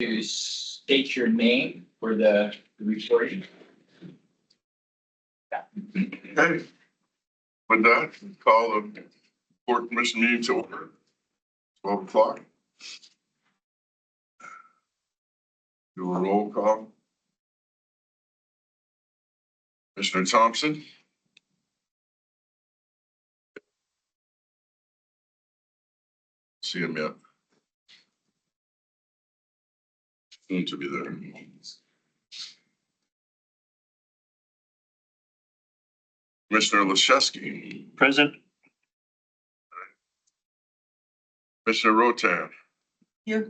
To state your name for the recording. Okay. With that, call the Board Commission meeting to order. 12 o'clock. Do a roll call. Commissioner Thompson. See him yet? Soon to be there. Commissioner Lashesky. Present. Commissioner Rotan. Here.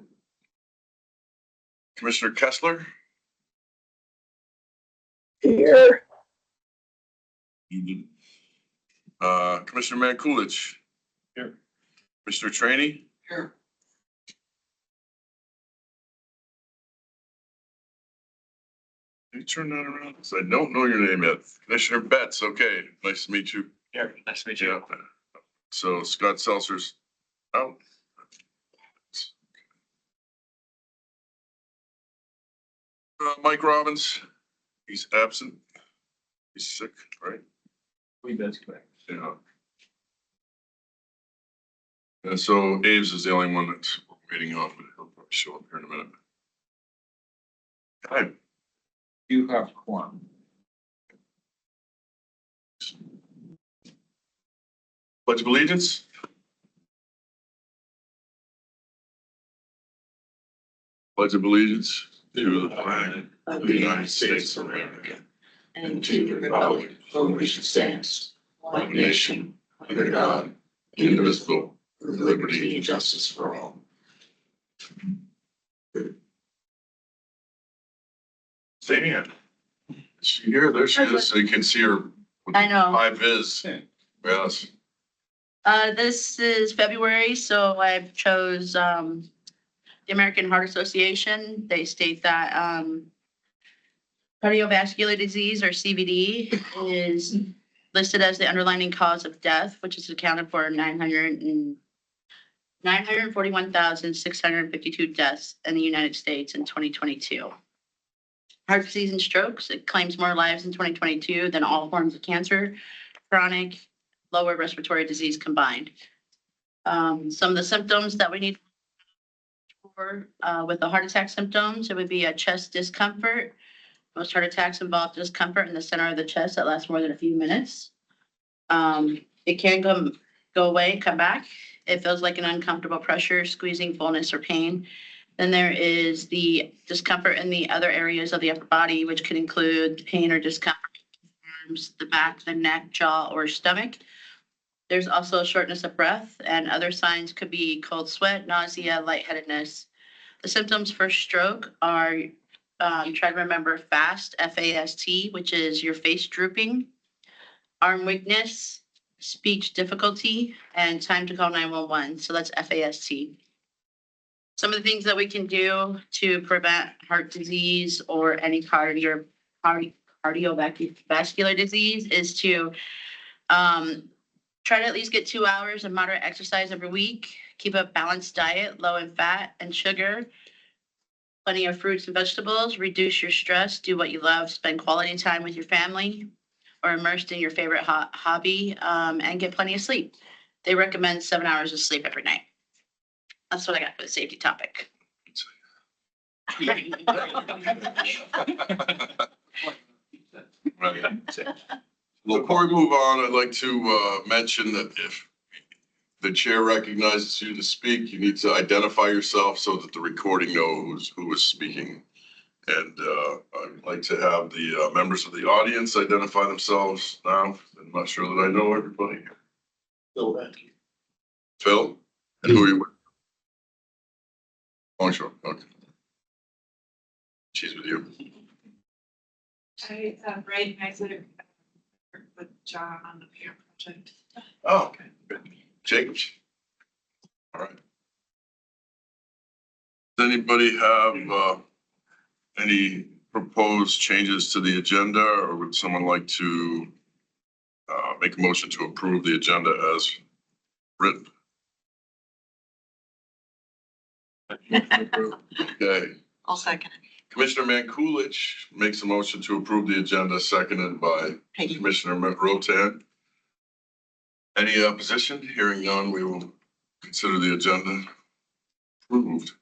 Commissioner Kessler. Here. Commissioner Mankulich. Here. Commissioner Trainee. Here. Can you turn that around? So I don't know your name yet. Commissioner Betts. Okay, nice to meet you. Here, nice to meet you. Yeah. So Scott Seltzer's out. Mike Robbins, he's absent. He's sick, right? That's correct. Yeah. And so Aves is the only one that's waiting on, but he'll probably show up here in a minute. Hi. You have quorum. Pledge of allegiance. Pledge of allegiance to the flag of the United States of America and to the republic for which it stands, one nation, under God, indivisible, with liberty and justice for all. Stan, is she here? There she is. So you can see her with I know. high vis. Yes. This is February, so I chose, the American Heart Association. They state that, cardiovascular disease or CVD is listed as the underlying cause of death, which is accounted for 941,652 deaths in the United States in 2022. Heart disease and strokes, it claims more lives in 2022 than all forms of cancer, chronic, lower respiratory disease combined. Some of the symptoms that we need for with the heart attack symptoms, it would be a chest discomfort. Most heart attacks involve discomfort in the center of the chest that lasts more than a few minutes. It can go away, come back. It feels like an uncomfortable pressure, squeezing, fullness, or pain. Then there is the discomfort in the other areas of the upper body, which could include pain or discomfort in the arms, the back, the neck, jaw, or stomach. There's also shortness of breath, and other signs could be cold sweat, nausea, lightheadedness. The symptoms for stroke are, try to remember FAST, F-A-S-T, which is your face drooping, arm weakness, speech difficulty, and time to call 911. So that's FAST. Some of the things that we can do to prevent heart disease or any cardiovascular disease is to try to at least get 2 hours of moderate exercise every week. Keep a balanced diet, low in fat and sugar. Plenty of fruits and vegetables. Reduce your stress. Do what you love. Spend quality time with your family or immersed in your favorite hobby, and get plenty of sleep. They recommend 7 hours of sleep every night. That's what I got for the safety topic. Right. Well, before we move on, I'd like to mention that if the chair recognizes you to speak, you need to identify yourself so that the recording knows who is speaking. And I'd like to have the members of the audience identify themselves now. I'm not sure that I know everybody. Phil? And who are you with? Oh, sure. Okay. She's with you. I, Ray Isaac, with John on the PR project. Oh, okay. Good. Jake? All right. Does anybody have any proposed changes to the agenda, or would someone like to make a motion to approve the agenda as written? Okay, I'll second it. Commissioner Mankulich makes a motion to approve the agenda, seconded by Peggy. Commissioner Rotan. Any opposition? Hearing none, we will consider the agenda approved.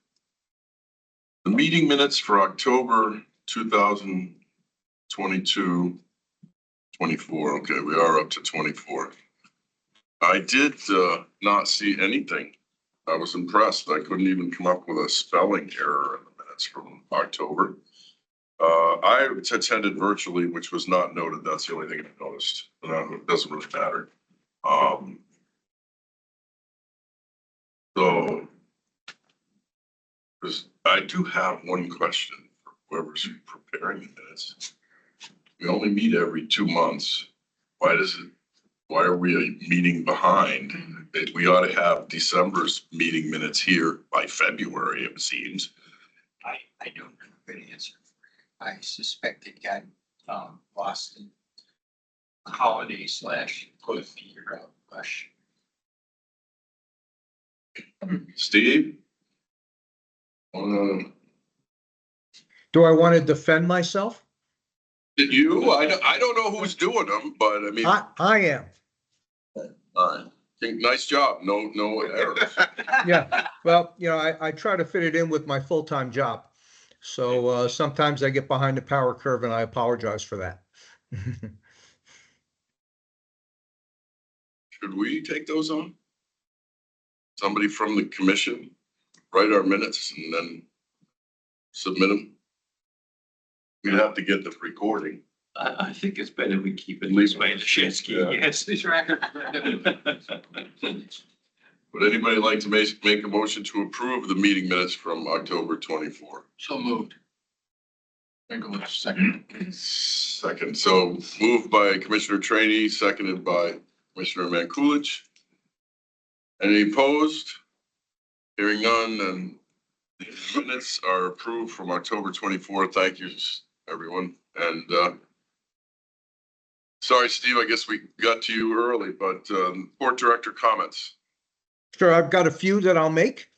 The meeting minutes for October 2022, 24. Okay, we are up to 24. I did not see anything. I was impressed. I couldn't even come up with a spelling error in the minutes from October. I attended virtually, which was not noted. That's the only thing I noticed. It doesn't really matter. So, I do have one question for whoever's preparing the minutes. We only meet every 2 months. Why are we a meeting behind? We ought to have December's meeting minutes here by February, it seems. I don't know the answer. I suspect it got lost in holiday / post year rush. Steve? Do I want to defend myself? Did you? I don't know who's doing them, but I mean, I am. all right. Nice job. No errors. Yeah. Well, I try to fit it in with my full-time job. So sometimes I get behind the power curve and I apologize for that. Should we take those on? Somebody from the commission write our minutes and then submit them? We'd have to get the recording. I think it's better we keep it this way, Shinsky. Yeah. Yes, this record. Would anybody like to make a motion to approve the meeting minutes from October 24? So moved. I go with second. Second. So moved by Commissioner Trainee, seconded by Commissioner Mankulich. Any opposed? Hearing none, and the minutes are approved from October 24. Thank you, everyone. And sorry, Steve, I guess we got to you early, but Port Director comments. Sure, I've got a few that I'll make,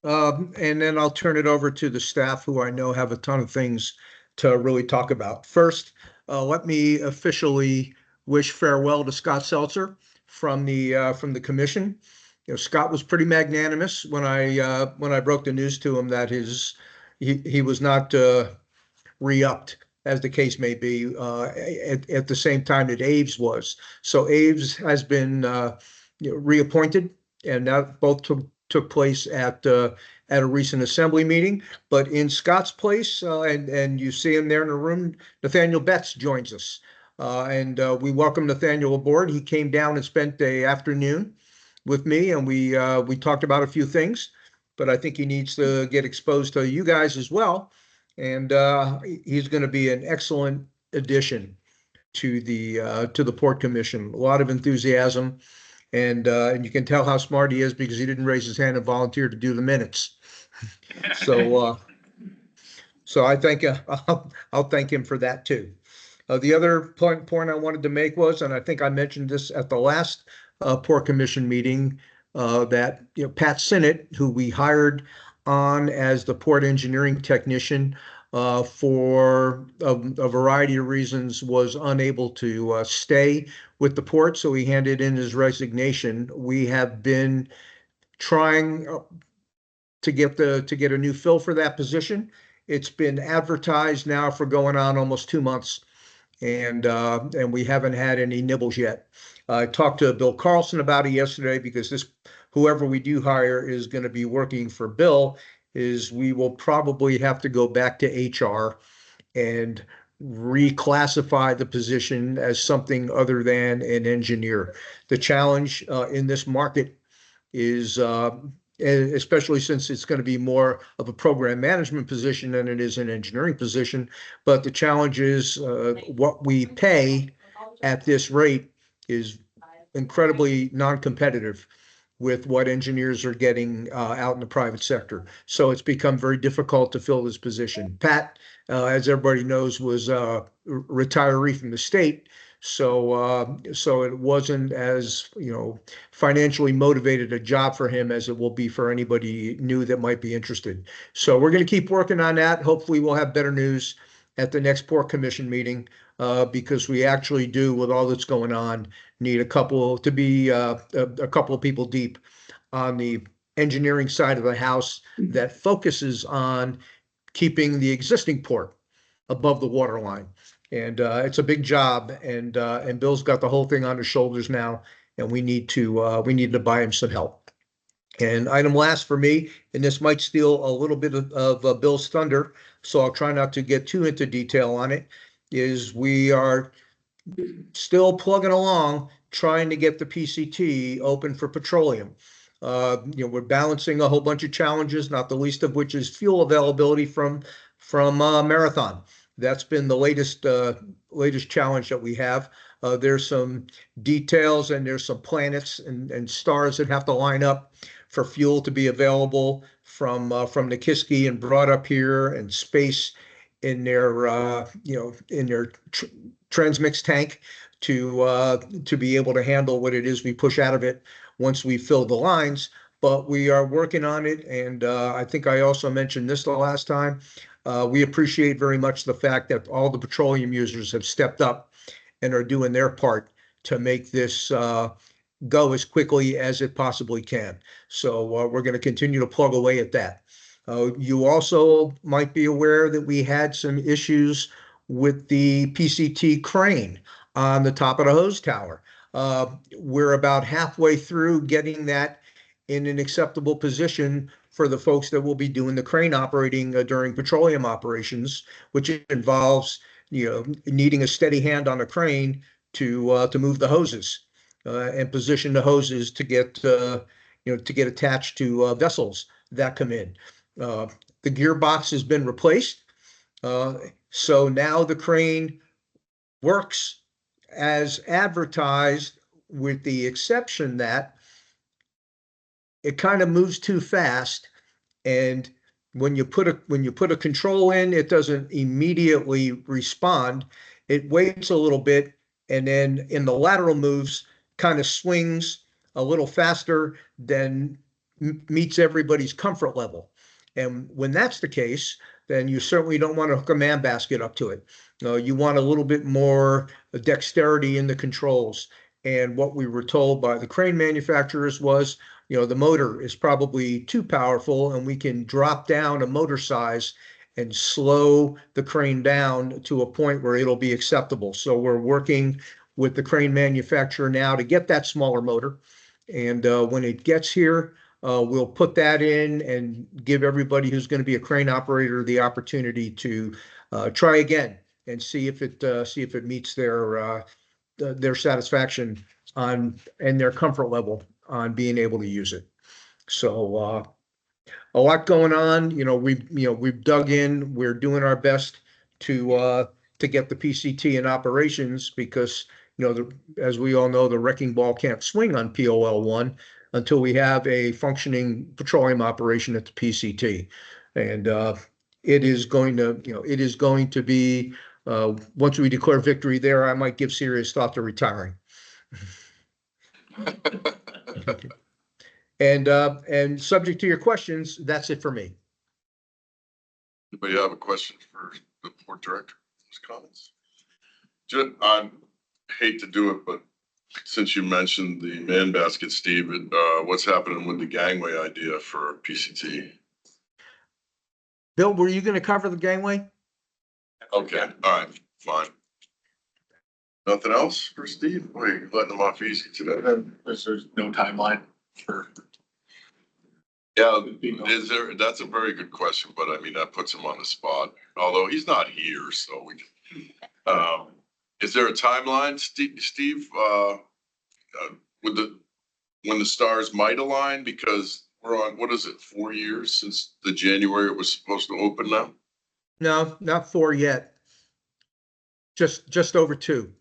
and then I'll turn it over to the staff who I know have a ton of things to really talk about. First, let me officially wish farewell to Scott Seltzer from the commission. Scott was pretty magnanimous when I broke the news to him that he was not re-upped, as the case may be, at the same time that Aves was. So Aves has been reappointed, and that both took place at a recent assembly meeting. But in Scott's place, and you see him there in the room, Nathaniel Betts joins us. And we welcome Nathaniel aboard. He came down and spent the afternoon with me, and we talked about a few things, but I think he needs to get exposed to you guys as well. And he's going to be an excellent addition to the Port Commission. A lot of enthusiasm, and you can tell how smart he is because he didn't raise his hand and volunteer to do the minutes. So I think I'll thank him for that too. The other point I wanted to make was, and I think I mentioned this at the last Port Commission meeting, that Pat Sinnott, who we hired on as the port engineering technician for a variety of reasons, was unable to stay with the port, so he handed in his resignation. We have been trying to get a new fill for that position. It's been advertised now for going on almost 2 months, and we haven't had any nibbles yet. I talked to Bill Carlson about it yesterday because whoever we do hire is going to be working for Bill. We will probably have to go back to HR and reclassify the position as something other than an engineer. The challenge in this market is, especially since it's going to be more of a program management position than it is an engineering position, but the challenge is what we pay at this rate is incredibly non-competitive with what engineers are getting out in the private sector. So it's become very difficult to fill this position. Pat, as everybody knows, was a retiree from the state. So it wasn't as, financially motivated a job for him as it will be for anybody new that might be interested. So we're going to keep working on that. Hopefully we'll have better news at the next Port Commission meeting, because we actually do, with all that's going on, need a couple to be, a couple of people deep on the engineering side of the house that focuses on keeping the existing port above the water line. And it's a big job, and Bill's got the whole thing on his shoulders now, and we need to buy him some help. And item last for me, and this might steal a little bit of Bill's thunder, so I'll try not to get too into detail on it, is we are still plugging along, trying to get the PCT open for petroleum. We're balancing a whole bunch of challenges, not the least of which is fuel availability from Marathon. That's been the latest challenge that we have. There's some details and there's some planets and stars that have to line up for fuel to be available from Nikiski and brought up here, and space in their transmix tank to be able to handle what it is we push out of it once we fill the lines. But we are working on it, and I think I also mentioned this the last time. We appreciate very much the fact that all the petroleum users have stepped up and are doing their part to make this go as quickly as it possibly can. So we're going to continue to plug away at that. You also might be aware that we had some issues with the PCT crane on the top of the hose tower. We're about halfway through getting that in an acceptable position for the folks that will be doing the crane operating during petroleum operations, which involves, needing a steady hand on a crane to move the hoses and position the hoses to get attached to vessels that come in. The gearbox has been replaced, so now the crane works as advertised, with the exception that it kind of moves too fast, and when you put a control in, it doesn't immediately respond. It waits a little bit, and then in the lateral moves, kind of swings a little faster than meets everybody's comfort level. And when that's the case, then you certainly don't want to hook a man basket up to it. You want a little bit more dexterity in the controls. And what we were told by the crane manufacturers was, the motor is probably too powerful, and we can drop down a motor size and slow the crane down to a point where it'll be acceptable. So we're working with the crane manufacturer now to get that smaller motor. And when it gets here, we'll put that in and give everybody who's going to be a crane operator the opportunity to try again and see if it meets their satisfaction on and their comfort level on being able to use it. So a lot going on. We've dug in. We're doing our best to get the PCT in operations, because as we all know, the wrecking ball can't swing on POL1 until we have a functioning petroleum operation at the PCT. And it is going to be, once we declare victory there, I might give serious thought to retiring. And subject to your questions, that's it for me. Anybody have a question for the port director? His comments? I hate to do it, but since you mentioned the man basket, Steve, what's happening with the gangway idea for PCT? Bill, were you going to cover the gangway? Okay, all right, fine. Nothing else for Steve? Wait, you're letting him off easy today. There's no timeline for. Yeah, that's a very good question, but I mean, that puts him on the spot, although he's not here, so we can, is there a timeline, Steve, when the stars might align? Because we're on, what is it, 4 years since the January it was supposed to open now? No, not 4 yet. Just over 2.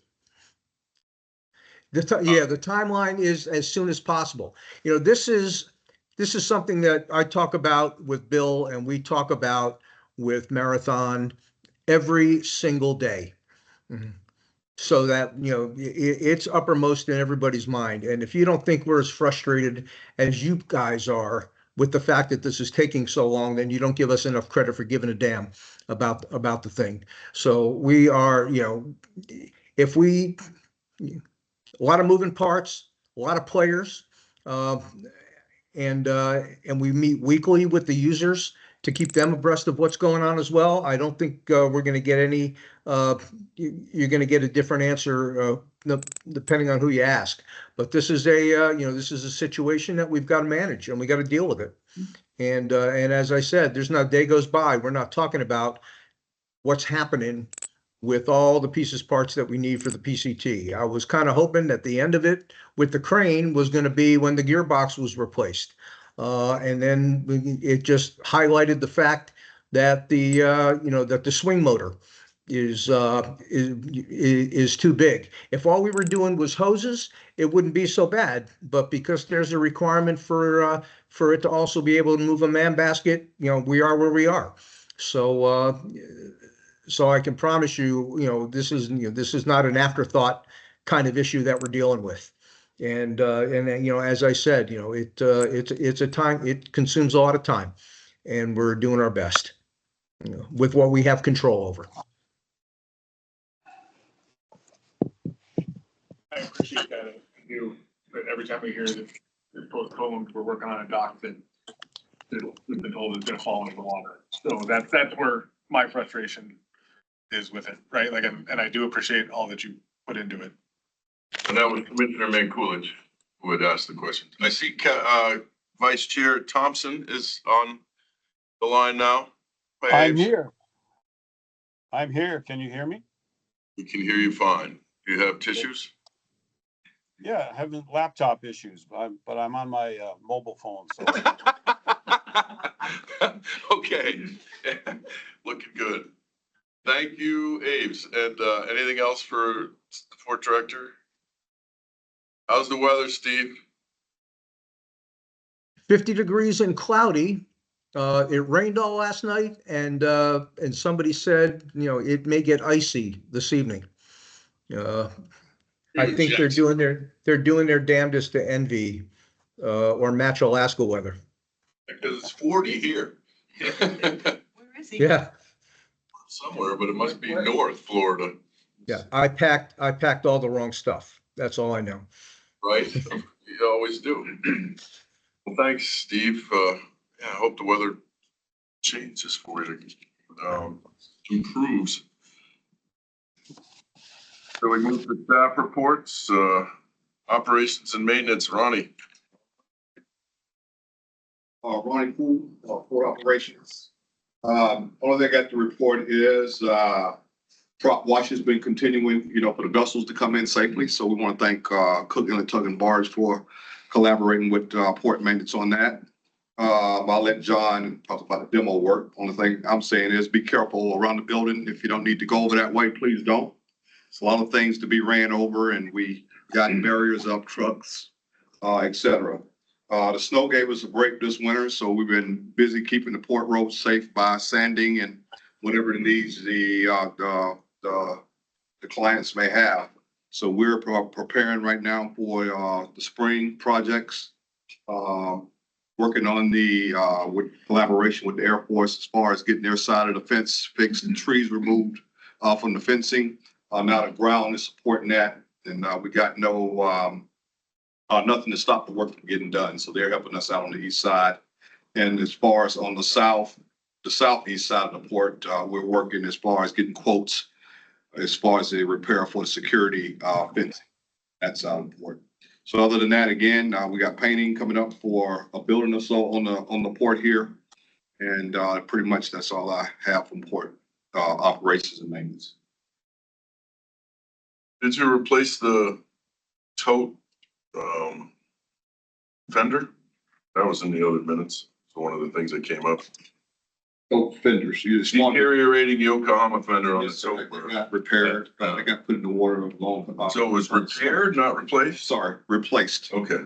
The timeline is as soon as possible. This is something that I talk about with Bill, and we talk about with Marathon every single day. so that, it's uppermost in everybody's mind. And if you don't think we're as frustrated as you guys are with the fact that this is taking so long, then you don't give us enough credit for giving a damn about the thing. So we are, if we, a lot of moving parts, a lot of players, uh, and we meet weekly with the users to keep them abreast of what's going on as well. I don't think we're going to get any. You're going to get a different answer depending on who you ask. But this is this is a situation that we've got to manage and we got to deal with it. And as I said, there's not a day goes by we're not talking about what's happening with all the pieces, parts that we need for the PCT. I was kind of hoping that the end of it with the crane was going to be when the gearbox was replaced. And then it just highlighted the fact that that the swing motor is too big. If all we were doing was hoses, it wouldn't be so bad. But because there's a requirement for it to also be able to move a man basket, we are where we are. So I can promise you, this is not an afterthought kind of issue that we're dealing with. And as I said, it's a time, it consumes a lot of time, and we're doing our best, with what we have control over. I appreciate that. But every time we hear that they're postponed, we're working on a dock that we've been told is going to fall into the water. So that's where my frustration is with it, right? Like, and I do appreciate all that you put into it. And that was Commissioner Mancoolidge who had asked the question. I see Vice Chair Thompson is on the line now. Hi, I'm Abe. here. I'm here. Can you hear me? We can hear you fine. Do you have tissues? Yeah, having laptop issues, but I'm on my mobile phone. So Okay, looking good. Thank you, Ames. And anything else for the Fort Director? How's the weather, Steve? 50 degrees and cloudy. It rained all last night, and somebody said, it may get icy this evening. I think they're doing their damnedest to envy or match Alaska weather. Because it's 40 here. Where is he? Yeah, Somewhere, but it must be North Florida. yeah. I packed all the wrong stuff. That's all I know. Right? You always do. Well, thanks, Steve. Yeah, I hope the weather changes for you, improves. So we move to staff reports, operations and maintenance. Ronnie. Ronnie Poole, Port Operations. Only thing I got to report is, prop wash has been continuing, for the vessels to come in safely. So we want to thank, Cook Inlet Tug and Barge for collaborating with, port maintenance on that. I'll let John talk about the demo work. Only thing I'm saying is be careful around the building. If you don't need to go over that way, please don't. It's a lot of things to be ran over, and we got barriers up, trucks, et cetera. The snow gave us a break this winter, so we've been busy keeping the port road safe by sanding and whatever needs the clients may have. So we're preparing right now for the spring projects. Working on with collaboration with the Air Force as far as getting their side of the fence fixed and trees removed from the fencing. Now the ground is supporting that, and we got nothing to stop the work from getting done. So they're helping us out on the east side. And as far as on the southeast side of the port, we're working as far as getting quotes as far as the repair for the security fencing. That's out of the port. So other than that, again, we got painting coming up for a building or so on the port here. And pretty much that's all I have from port operations and maintenance. Did you replace the tote fender? That was in the other minutes. So one of the things that came up. Oh, fenders. You just want Deteriorating Yokohama fender on the so tote. they got repaired. They got put in the water long. So it was repaired, not replaced? Sorry, replaced. Okay.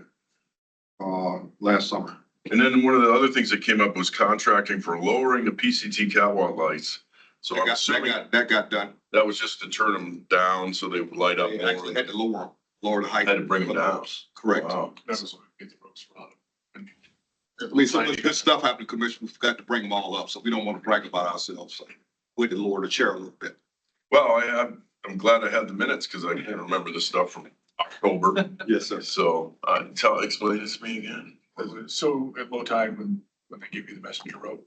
Last summer. And then one of the other things that came up was contracting for lowering the PCT catwalk lights So I'm assuming That got done. that was just to turn them down so they would light up They more. actually had to lower the height. Had to bring them down. Correct. Wow. That was what get the ropes around it. I mean, some of the good stuff happened, Commissioner. We forgot to bring them all up, so we don't want to brag about ourselves. So we had to lower the chair a little bit. Well, I'm glad I had the minutes because I can't remember the stuff from October. Yes, sir. So, explain this to me again. So at low tide, when they give you the messenger rope,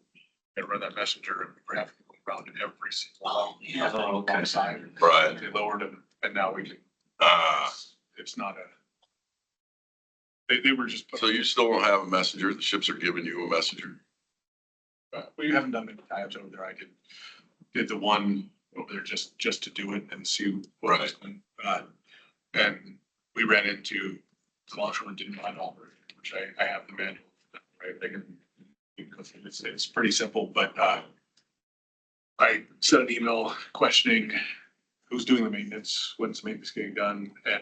you run that messenger and we have to go around it every single. okay. Side. Right. They lowered them and now we can, it's not they were just. So you still don't have a messenger? The ships are giving you a messenger? We haven't done many tie-ups over there. I did the one over there just to do it and see what was going. And we ran into the longshoremen didn't mind all, which I have the manual, right? They can it's pretty simple, but I sent an email questioning who's doing the maintenance, when's the maintenance getting done, and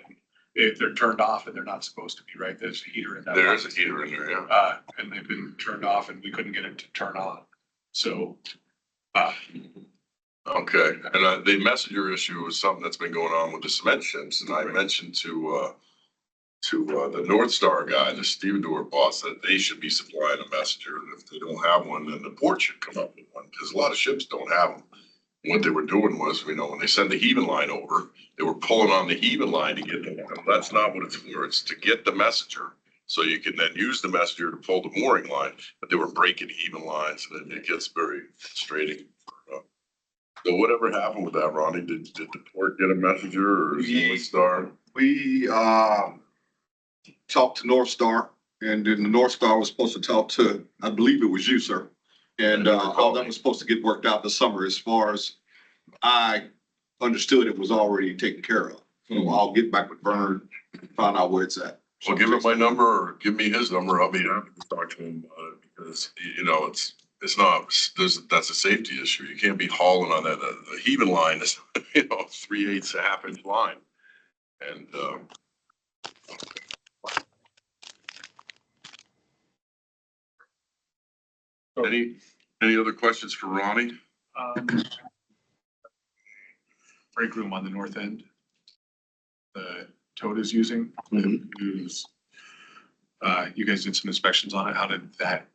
if they're turned off and they're not supposed to be, right? There's a heater in that. There is a heater in there, yeah. And they've been turned off and we couldn't get it to turn on. So, Okay, and the messenger issue was something that's been going on with the cement ships, and I mentioned to the North Star guy, the stevedore boss, that they should be supplying a messenger, and if they don't have one, then the port should come up with one, because a lot of ships don't have them. What they were doing was, when they send the heaving line over, they were pulling on the heaving line to get the, that's not what it's for, it's to get the messenger. So you can then use the messenger to pull the mooring line, but they were breaking heaving lines, and it gets very frustrating. So whatever happened with that, Ronnie? Did the port get a messenger or North Star? We talked to North Star, and then the North Star was supposed to talk to, I believe it was you, sir. And all that was supposed to get worked out this summer. As far as I understood, it was already taken care of. So I'll get back with Vern, find out where it's at. Well, give him my number or give me his number. I'll be happy to talk to him about it because, it's not, that's a safety issue. You can't be hauling on that. The heaving line is, 3/8 half-inch line. And, any other questions for Ronnie? Break room on the north end. The toad is using, use, you guys did some inspections on it. How did that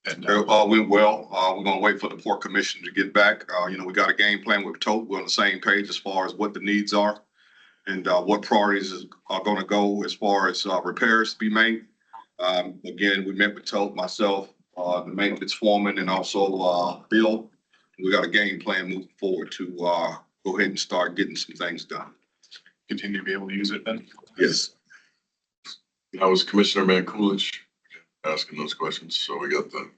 end It up? all went well. We're gonna wait for the Port Commission to get back. We got a game plan with Tote. We're on the same page as far as what the needs are and what priorities are gonna go as far as repairs to be made. Again, we met with Tote, myself, the maintenance foreman, and also Bill. We got a game plan moving forward to go ahead and start getting some things done. Continue to be able to use it then? Yes. I was Commissioner Mankulich asking those questions, so we got the.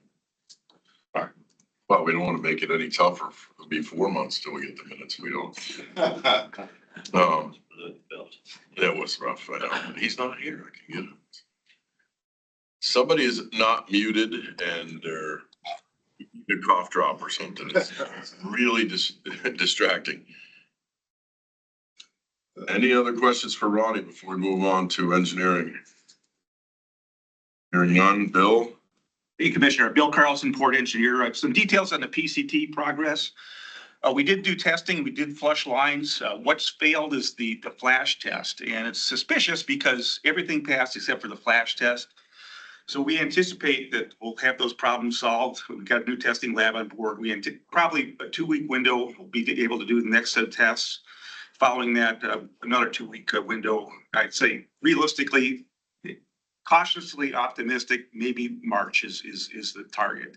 All right. Well, we don't want to make it any tougher. It'll be 4 months till we get the minutes. We don't. That was rough. I know, but he's not here. I can get him. Somebody is not muted and they're a cough drop or something. It's really distracting. Any other questions for Ronnie before we move on to engineering? Hearing none. Bill? Hey, Commissioner, Bill Carlson, Port Engineer. Some details on the PCT progress. We did do testing. We did flush lines. What's failed is the flash test, and it's suspicious because everything passed except for the flash test. So we anticipate that we'll have those problems solved. We've got a new testing lab on board. Probably a 2-week window. We'll be able to do the next set of tests. Following that, another 2-week window. I'd say realistically, cautiously optimistic, maybe March is the target.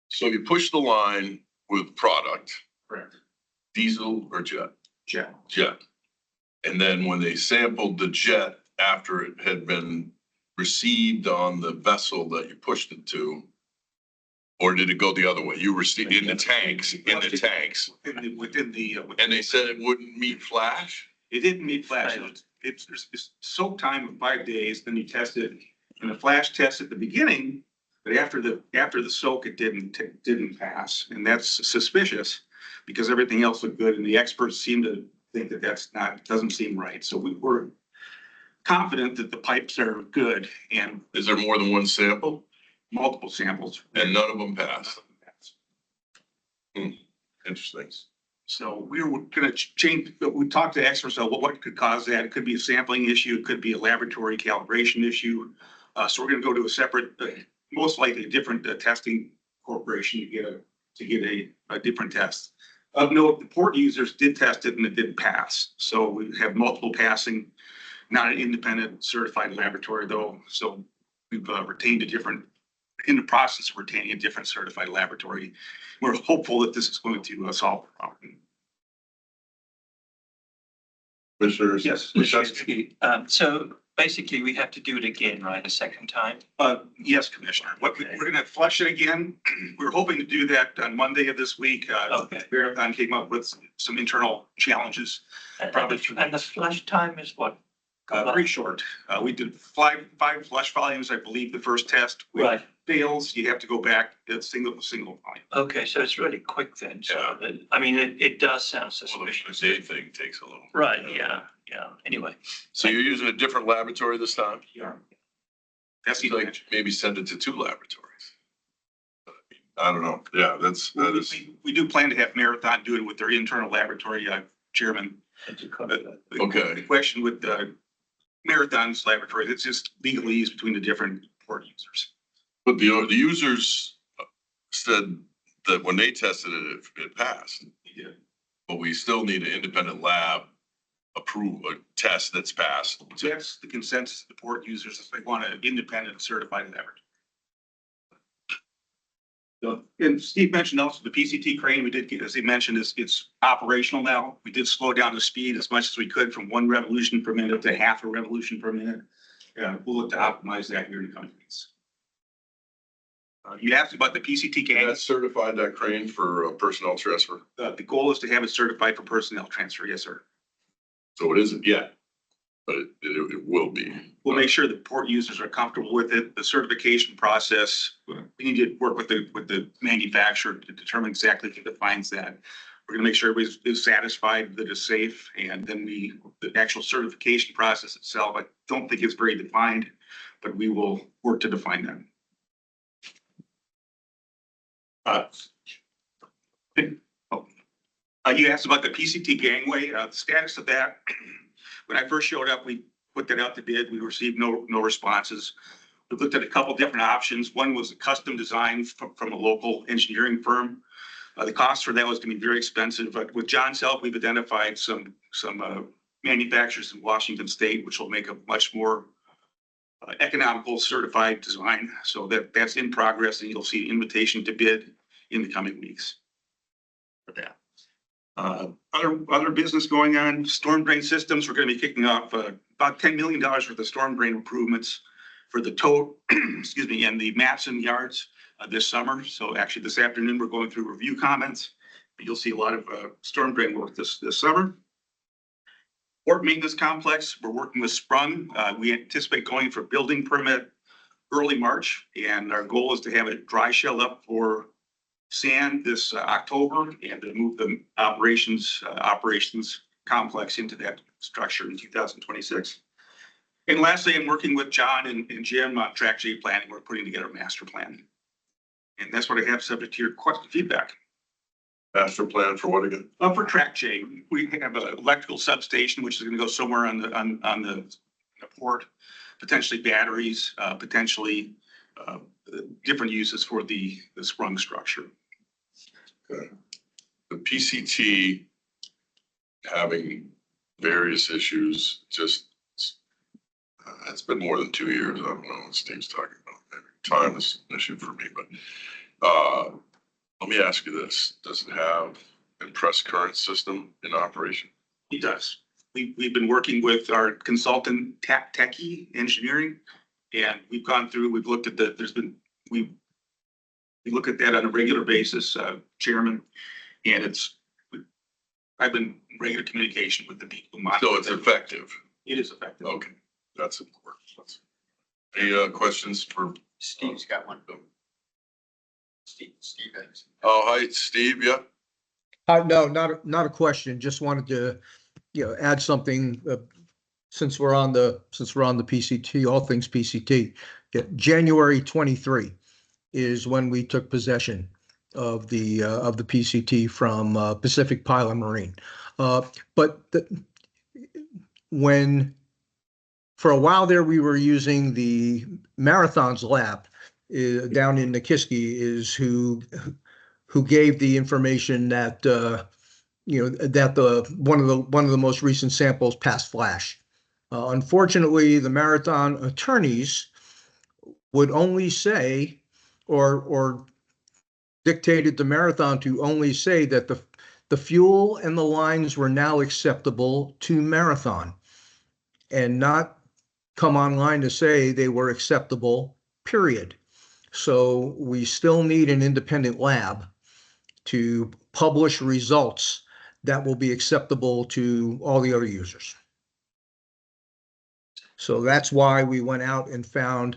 So you push the line with product. Correct. Diesel or jet? Jet. Jet. And then when they sampled the jet after it had been received on the vessel that you pushed it to, or did it go the other way? You received in the tanks, Within the. and they said it wouldn't meet flash? It didn't meet flash. It's soak time of 5 days, then you test it in a flash test at the beginning, but after the soak, it didn't pass. And that's suspicious because everything else looked good and the experts seem to think that doesn't seem right. So we're confident that the pipes are good and. Is there more than one sample? Multiple samples. And none of them passed? And Interesting. So we were gonna change, we talked to experts on what could cause that. It could be a sampling issue, it could be a laboratory calibration issue. So we're gonna go to a separate, most likely a different testing corporation to get a different test. Of note, the port users did test it and it didn't pass. So we have multiple passing, not an independent certified laboratory though. So we've retained in the process of retaining a different certified laboratory. We're hopeful that this is going to solve the problem. Commissioners? Yes. So basically, we have to do it again, right, a second time? Yes, Commissioner. We're gonna flush it again. We're hoping to do that on Monday of this week. Okay. Marathon came up with some internal challenges. Probably And the flush time is what? Very short. We did five flush volumes, I believe, the first test. With Right. fails, you have to go back to single volume. Okay, so it's really quick then. So I mean, it does sound suspicious. The day thing takes a little. Right, yeah. Anyway. So you're using a different laboratory this time? Yeah. That's the Like maybe send it to 2 laboratories. I don't know. Yeah, that is. We do plan to have Marathon do it with their internal laboratory chairman. Okay. The question with Marathon's laboratory, it's just legalese between the different port users. But the users said that when they tested it, it passed. Yeah. But we still need an independent lab approve a test that's passed. So that's the consensus of the port users, is they want an independent certified laboratory. So, and Steve mentioned also the PCT crane, we did get, as he mentioned, it's operational now. We did slow down the speed as much as we could from 1 revolution per minute to half a revolution per minute. We'll look to optimize that here in the coming weeks. You asked about the PCT gang. That's certified, that crane, for personnel transfer. The goal is to have it certified for personnel transfer. Yes, sir. So it isn't yet, but it will be. We'll make sure the port users are comfortable with it. The certification process, we need to work with the manufacturer to determine exactly who defines that. We're gonna make sure everybody is satisfied that it's safe, and then the actual certification process itself, I don't think it's very defined, but we will work to define that. You asked about the PCT gangway, the status of that. When I first showed up, we put that out to bid. We received no responses. We looked at a couple different options. One was a custom design from a local engineering firm. The cost for that was going to be very expensive, but with John's help, we've identified some manufacturers in Washington State, which will make a much more economical certified design. So that's in progress, and you'll see an invitation to bid in the coming weeks for that. Other business going on, storm drain systems. We're going to be kicking off about $10 million worth of storm drain improvements for the excuse me, and the Matson yards this summer. So actually this afternoon, we're going through review comments. You'll see a lot of storm drain work this summer. Port maintenance complex, we're working with Sprung. We anticipate going for building permit early March, and our goal is to have it dry shell up for sand this October and to move the operations complex into that structure in 2026. And lastly, I'm working with John and Jim on track J planning. We're putting together a master plan. And that's what I have, subject to your question feedback. Master plan for what again? For track J, we have an electrical substation, which is going to go somewhere on the port, potentially batteries, potentially different uses for the sprung structure. Okay. The PCT having various issues, just, it's been more than 2 years. I don't know what Steve's talking about. Maybe time is an issue for me, but let me ask you this. Does it have impressed current system in operation? It does. We've been working with our consultant, Techie Engineering, and we've gone through, we've looked at we look at that on a regular basis, Chairman, and I've been in regular communication with the people. So it's effective. It is effective. Okay, that's important. Any questions for? Steve's got one. Steve. Oh, hi, Steve. Yeah. No, not a question. Just wanted to, add something, since we're on the PCT, all things PCT. Yeah, January 23 is when we took possession. of the PCT from Pacific Pilot Marine. But when for a while there we were using the Marathon's lab down in Nikiski is who gave the information that that one of the most recent samples passed flash. Unfortunately, the Marathon attorneys would only say, or dictated the Marathon to only say that the fuel and the lines were now acceptable to Marathon, and not come online to say they were acceptable, period. So we still need an independent lab to publish results that will be acceptable to all the other users. So that's why we went out and found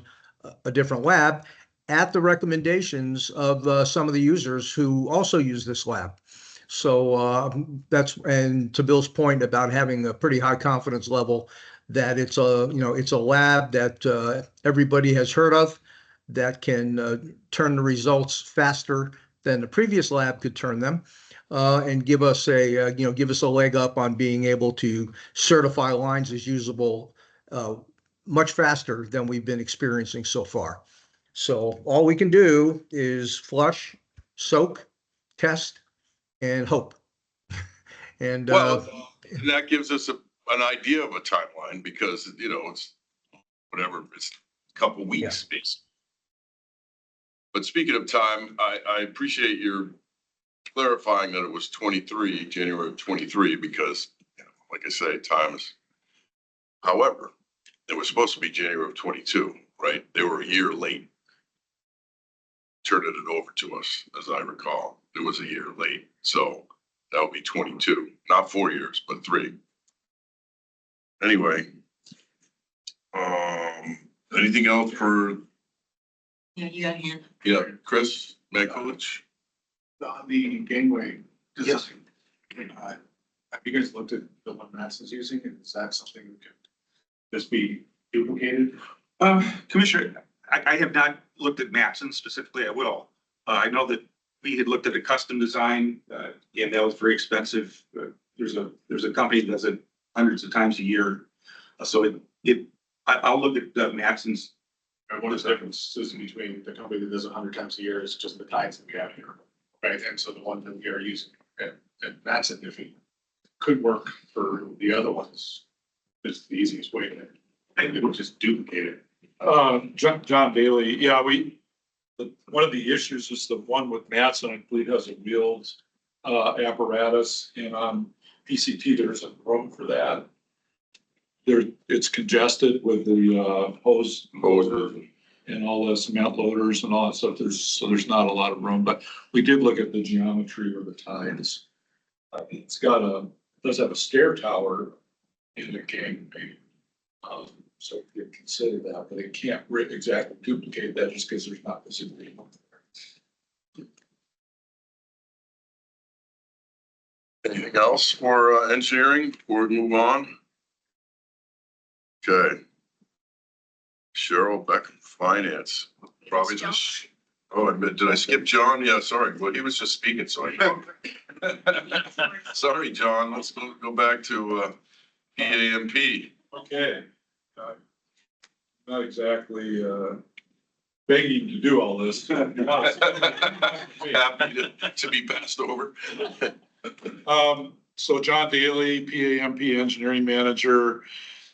a different lab at the recommendations of some of the users who also use this lab. So and to Bill's point about having a pretty high confidence level that it's a lab that everybody has heard of, that can turn the results faster than the previous lab could turn them, and give us a leg up on being able to certify lines as usable much faster than we've been experiencing so far. So all we can do is flush, soak, test, and hope. And that gives us an idea of a timeline, because it's whatever, it's a couple weeks, basically. But speaking of time, I appreciate your clarifying that it was January of 23, because like I say, time is. However, it was supposed to be January of 22, right? They were a year late turning it over to us, as I recall. It was a year late, so that would be 22, not 4 years, but 3. Anyway, anything else for? Yeah, you got a hand. Yeah, Chris Mankiewicz? On the gangway Yes. design, have you guys looked at the one Matson's using, and is that something that could just be duplicated? Commissioner, I have not looked at Matson specifically. I will. I know that we had looked at a custom design, and that was very expensive. There's a company that does it hundreds of times a year. So I'll look at Matson's. One of the differences between the company that does it 100 times a year is just the tides that we have here, right? And so the one that we are using, and Matson, if it could work for the other ones, it's the easiest way to, and it would just duplicate it. John Daly, yeah, one of the issues is the one with Matson, I believe, has a wheeled apparatus, and on PCT, there's a room for that. It's congested with the hose and all the cement loaders and all that stuff. There's not a lot of room, but we did look at the geometry or the tides. It does have a stair tower in the gangway. So you can consider that, but it can't exactly duplicate that just because there's not this agreement there. Anything else for engineering before we move on? Okay. Cheryl Beck, finance. Probably just. Oh, did I skip John? Yeah, sorry. Well, he was just speaking, so I know. Sorry, John. Let's go back to PAMP. Okay. Not exactly begging to do all this. Happy to be passed over. So John Daly, PAMP Engineering Manager.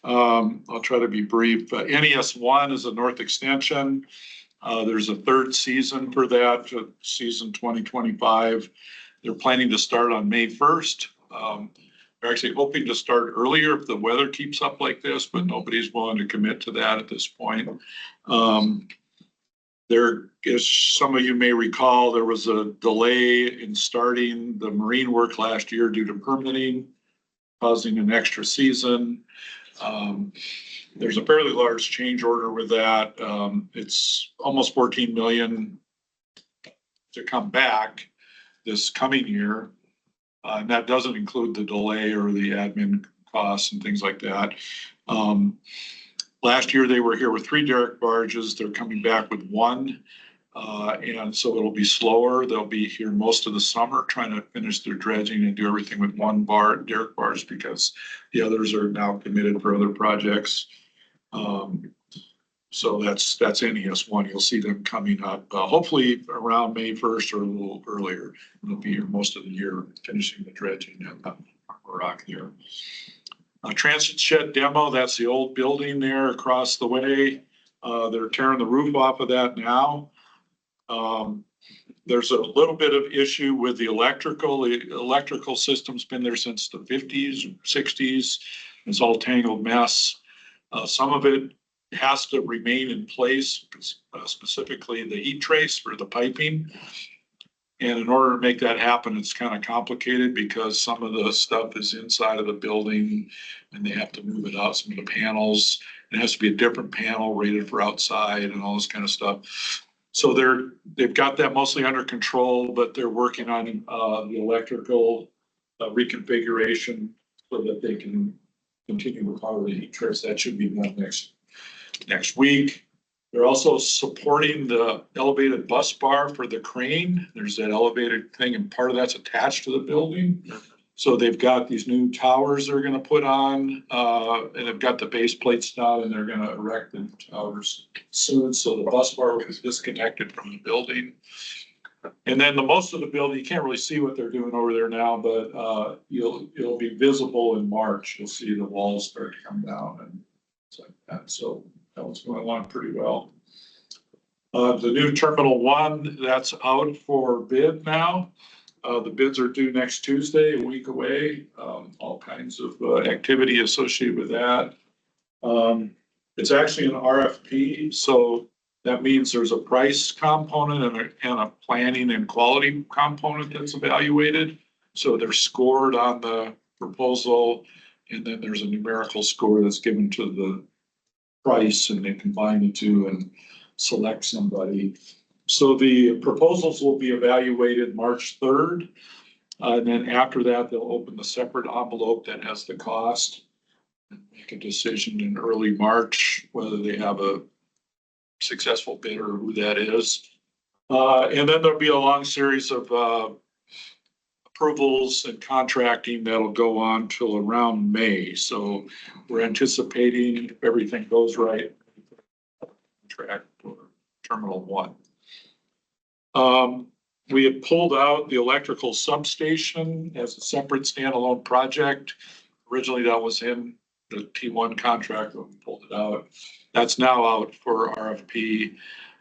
I'll try to be brief. NES1 is a North Extension. There's a third season for that, season 2025. They're planning to start on May 1st. They're actually hoping to start earlier if the weather keeps up like this, but nobody's willing to commit to that at this point. There is, some of you may recall, there was a delay in starting the marine work last year due to permitting, causing an extra season. There's a fairly large change order with that. It's almost 14 million to come back this coming year. And that doesn't include the delay or the admin costs and things like that. Last year, they were here with 3 derrick barges. They're coming back with 1. And so it'll be slower. They'll be here most of the summer trying to finish their dredging and do everything with one derrick bars because the others are now committed for other projects. So that's NES one. You'll see them coming up, hopefully around May 1st or a little earlier. They'll be here most of the year finishing the dredging at Rock here. Transit shed demo, that's the old building there across the way. They're tearing the roof off of that now. There's a little bit of issue with the electrical. The electrical system's been there since the 50s, 60s. It's all tangled mess. Some of it has to remain in place, specifically the heat trace for the piping. And in order to make that happen, it's kind of complicated because some of the stuff is inside of the building and they have to move it out, some of the panels. It has to be a different panel rated for outside and all this kind of stuff. So they've got that mostly under control, but they're working on the electrical reconfiguration so that they can continue to power the heat trace. That should be done next week. They're also supporting the elevated bus bar for the crane. There's that elevated thing and part of that's attached to the building. So they've got these new towers they're gonna put on, and they've got the base plates down and they're gonna erect the towers soon. So the bus bar was disconnected from the building. And then the most of the building, you can't really see what they're doing over there now, but it'll be visible in March. You'll see the walls start to come down and it's like that. So that was going along pretty well. The new Terminal 1, that's out for bid now. The bids are due next Tuesday, a week away. All kinds of activity associated with that. It's actually an RFP, so that means there's a price component and a planning and quality component that's evaluated. So they're scored on the proposal, and then there's a numerical score that's given to the price, and they combine the two and select somebody. So the proposals will be evaluated March 3rd. And then after that, they'll open the separate envelope that has the cost and make a decision in early March, whether they have a successful bidder or who that is. And then there'll be a long series of approvals and contracting that'll go on till around May. So we're anticipating, if everything goes right, contract for Terminal 1. We had pulled out the electrical substation as a separate standalone project. Originally, that was in the T1 contract, but we pulled it out. That's now out for RFP.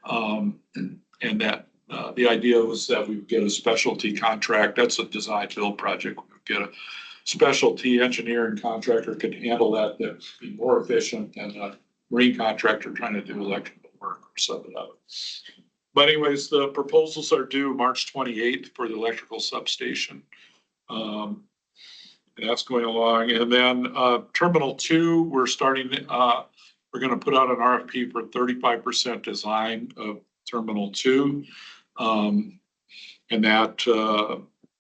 And that the idea was that we would get a specialty contract. That's a design build project. We would get a specialty engineer and contractor could handle that would be more efficient than a marine contractor trying to do electrical work or sub it out. But anyways, the proposals are due March 28th for the electrical substation. And that's going along. And then Terminal 2, we're starting, we're going to put out an RFP for 35% design of Terminal 2. And that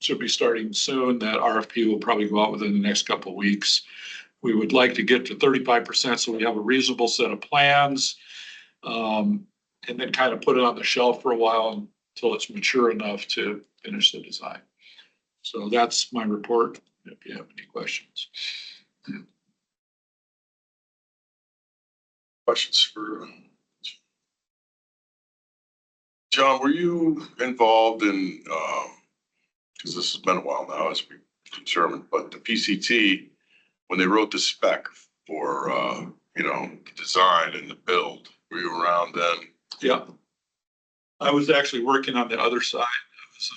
should be starting soon. That RFP will probably go out within the next couple of weeks. We would like to get to 35% so we have a reasonable set of plans. And then kind of put it on the shelf for a while until it's mature enough to finish the design. So that's my report, if you have any questions. Questions for John? Were you involved in, because this has been a while now as we determined, but the PCT, when they wrote the spec for, the design and the build, were you around then? Yeah. I was actually working on the other side. I was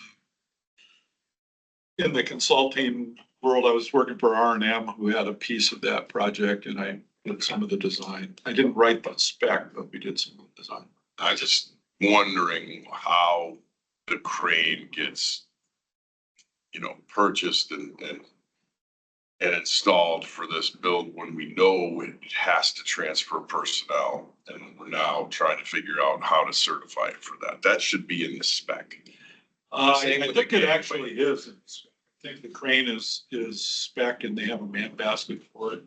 in the consulting world. I was working for R&M, who had a piece of that project, and I did some of the design. I didn't write the spec, but we did some of the design. I just wondering how the crane gets, purchased and installed for this build when we know it has to transfer personnel, and we're now trying to figure out how to certify it for that. That should be in the spec. I think it actually is. I think the crane is spec and they have a man basket for it.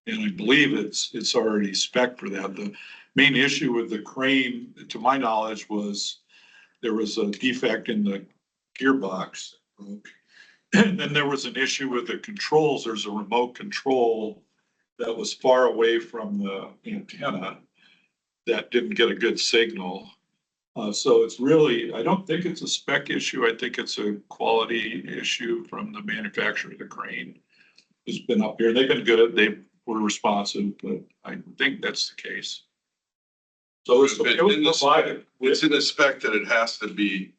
And I believe it's already spec for that. The main issue with the crane, to my knowledge, was there was a defect in the gearbox. And then there was an issue with the controls. There's a remote control that was far away from the antenna that didn't get a good signal. So it's really, I don't think it's a spec issue. I think it's a quality issue from the manufacturer of the crane. Who's been up here. They've been good. They were responsive, but I think that's the case. So it was provided. It's in the spec that it has to be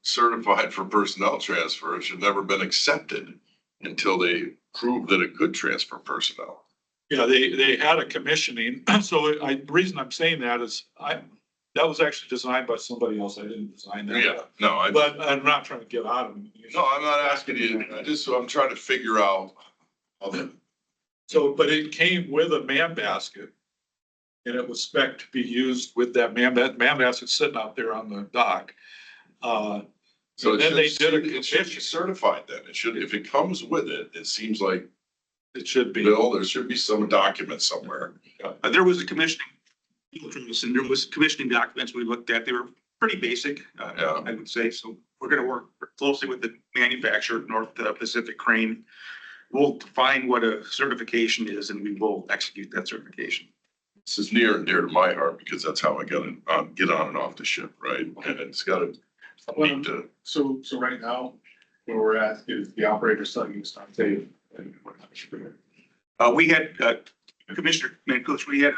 certified for personnel transfer. It should never been accepted until they prove that it could transfer personnel. Yeah, they had a commissioning. So the reason I'm saying that is that was actually designed by somebody else. I didn't design that. Yeah, no, But I'm not trying to get out of it. no, I'm not asking you. I'm trying to figure out how the. So, but it came with a man basket. And it was spec to be used with that man basket sitting out there on the dock. So And then they did a it should be commission. certified then. It should, if it comes with it, it seems like, It should be. Bill, there should be some document somewhere. There was a commissioning, and there was commissioning documents we looked at. They were pretty basic, Yeah. I would say. So we're gonna work closely with the manufacturer, North Pacific Crane. We'll define what a certification is and we will execute that certification. This is near and dear to my heart because that's how I get on and off the ship, right? And it's gotta need to. So right now, where we're at is the operator still use on tape. And we're not sure. We had, Commissioner Mancush, we had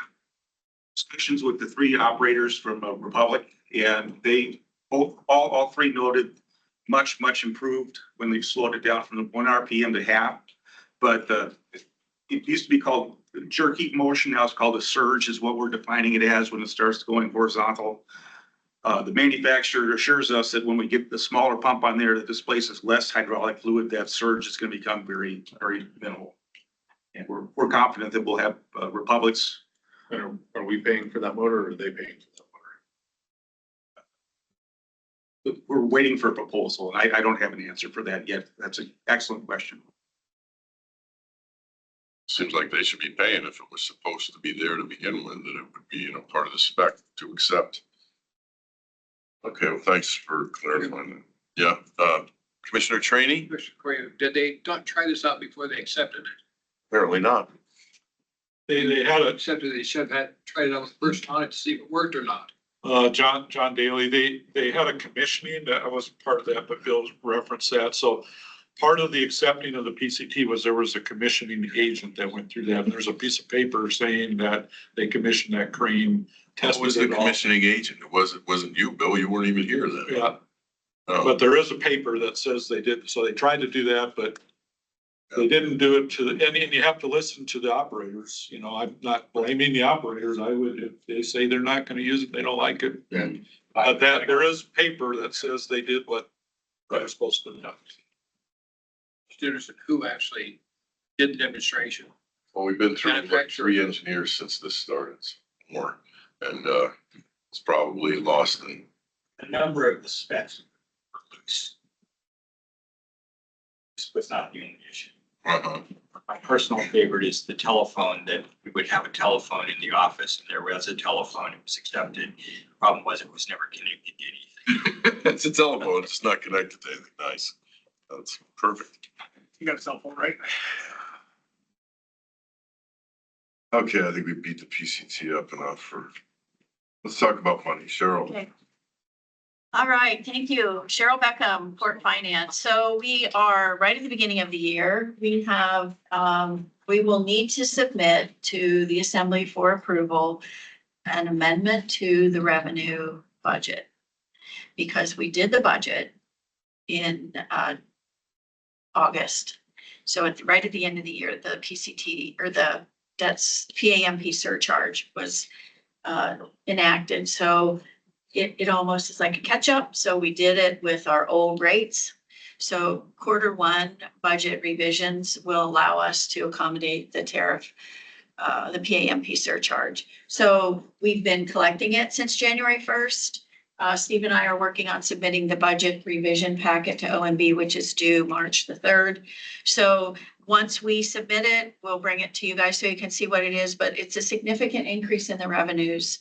discussions with the three operators from Republic, and they all three noted much improved when they've slowed it down from 1 RPM to half. But it used to be called jerky motion. Now it's called a surge is what we're defining it as when it starts going horizontal. The manufacturer assures us that when we get the smaller pump on there, that displaces less hydraulic fluid, that surge is going to become very minimal. And we're confident that we'll have Republic's. And are we paying for that motor or are they paying for that motor? We're waiting for a proposal. And I don't have an answer for that yet. That's an excellent question. Seems like they should be paying if it was supposed to be there to begin with, that it would be, part of the spec to accept. Okay, well, thanks for clarifying that. Yeah, Commissioner Trainee? Did they not try this out before they accepted it? Apparently not. They had a, Accepted, they should have tried it out the first time to see if it worked or not. John Daly, they had a commissioning that I wasn't part of that, but Bill referenced that. So part of the accepting of the PCT was there was a commissioning agent that went through that. And there's a piece of paper saying that they commissioned that crane. What was the tested it all. commissioning agent? It wasn't you, Bill. You weren't even here then. Yeah, Oh, but there is a paper that says they did. So they tried to do that, but they didn't do it to the, and you have to listen to the operators. I'm not blaming the operators. I would, if they say they're not gonna use it, they don't like it. Yeah. But there is paper that says they did what they're supposed to do. Students who actually did the demonstration. Well, we've been through like Manufacturer. 3 engineers since this started, more, and it's probably lost in. A number of the specs. This was not the only issue. Uh-huh. My personal favorite is the telephone, that we would have a telephone in the office and there was a telephone, it was accepted. Problem was it was never connected to anything. It's a telephone. It's not connected to anything nice. That's perfect. You got a cell phone, right? Okay, I think we beat the PCT up enough let's talk about money. Cheryl. Okay. All right, thank you. Cheryl Beckham, Port Finance. So we are right at the beginning of the year. We have, we will need to submit to the Assembly for approval an amendment to the revenue budget. Because we did the budget in August. So it's right at the end of the year, the PCT or the PAMP surcharge was enacted. So it almost is like a catch up. So we did it with our old rates. So Q1 budget revisions will allow us to accommodate the tariff, the PAMP surcharge. So we've been collecting it since January 1st. Steve and I are working on submitting the budget revision packet to OMB, which is due March the 3rd. So once we submit it, we'll bring it to you guys so you can see what it is, but it's a significant increase in the revenues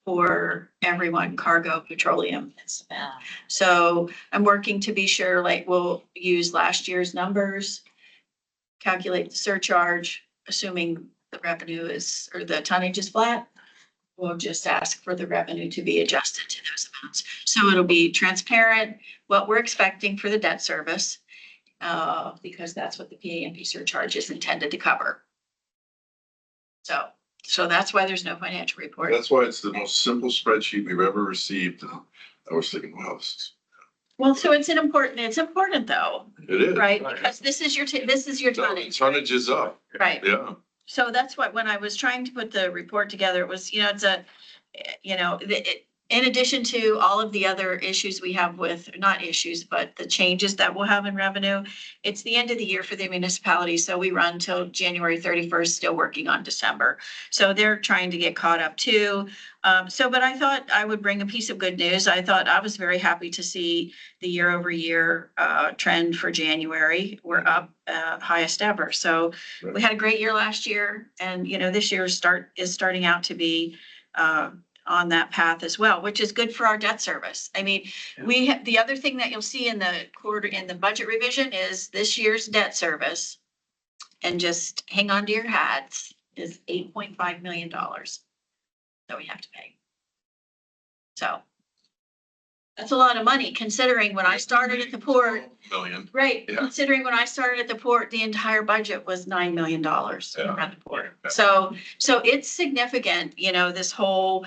for everyone, cargo, petroleum, and cement. So I'm working to be sure, like, we'll use last year's numbers, calculate the surcharge, assuming the revenue is, or the tonnage is flat. We'll just ask for the revenue to be adjusted to those amounts. So it'll be transparent, what we're expecting for the debt service, because that's what the PAMP surcharge is intended to cover. So that's why there's no financial report. That's why it's the most simple spreadsheet we've ever received. And I was thinking, wow, Well, so it's important though, it is. right? Because this is your No, tonnage, tonnage is up. right? Yeah. So that's what, when I was trying to put the report together, it was, in addition to all of the other issues we have with, not issues, but the changes that we'll have in revenue, it's the end of the year for the municipality. So we run till January 31st, still working on December. So they're trying to get caught up too. But I thought I would bring a piece of good news. I thought I was very happy to see the year over year trend for January. We're up highest ever. So we had a great year last year, and this year is starting out to be on that path as well, which is good for our debt service. I mean, the other thing that you'll see in the budget revision is this year's debt service, and just hang on to your hats, is $8.5 million that we have to pay. So that's a lot of money, considering when I started at the port. Million. Right, Yeah. considering when I started at the port, the entire budget was $9 million at the port. Yeah. So it's significant, this whole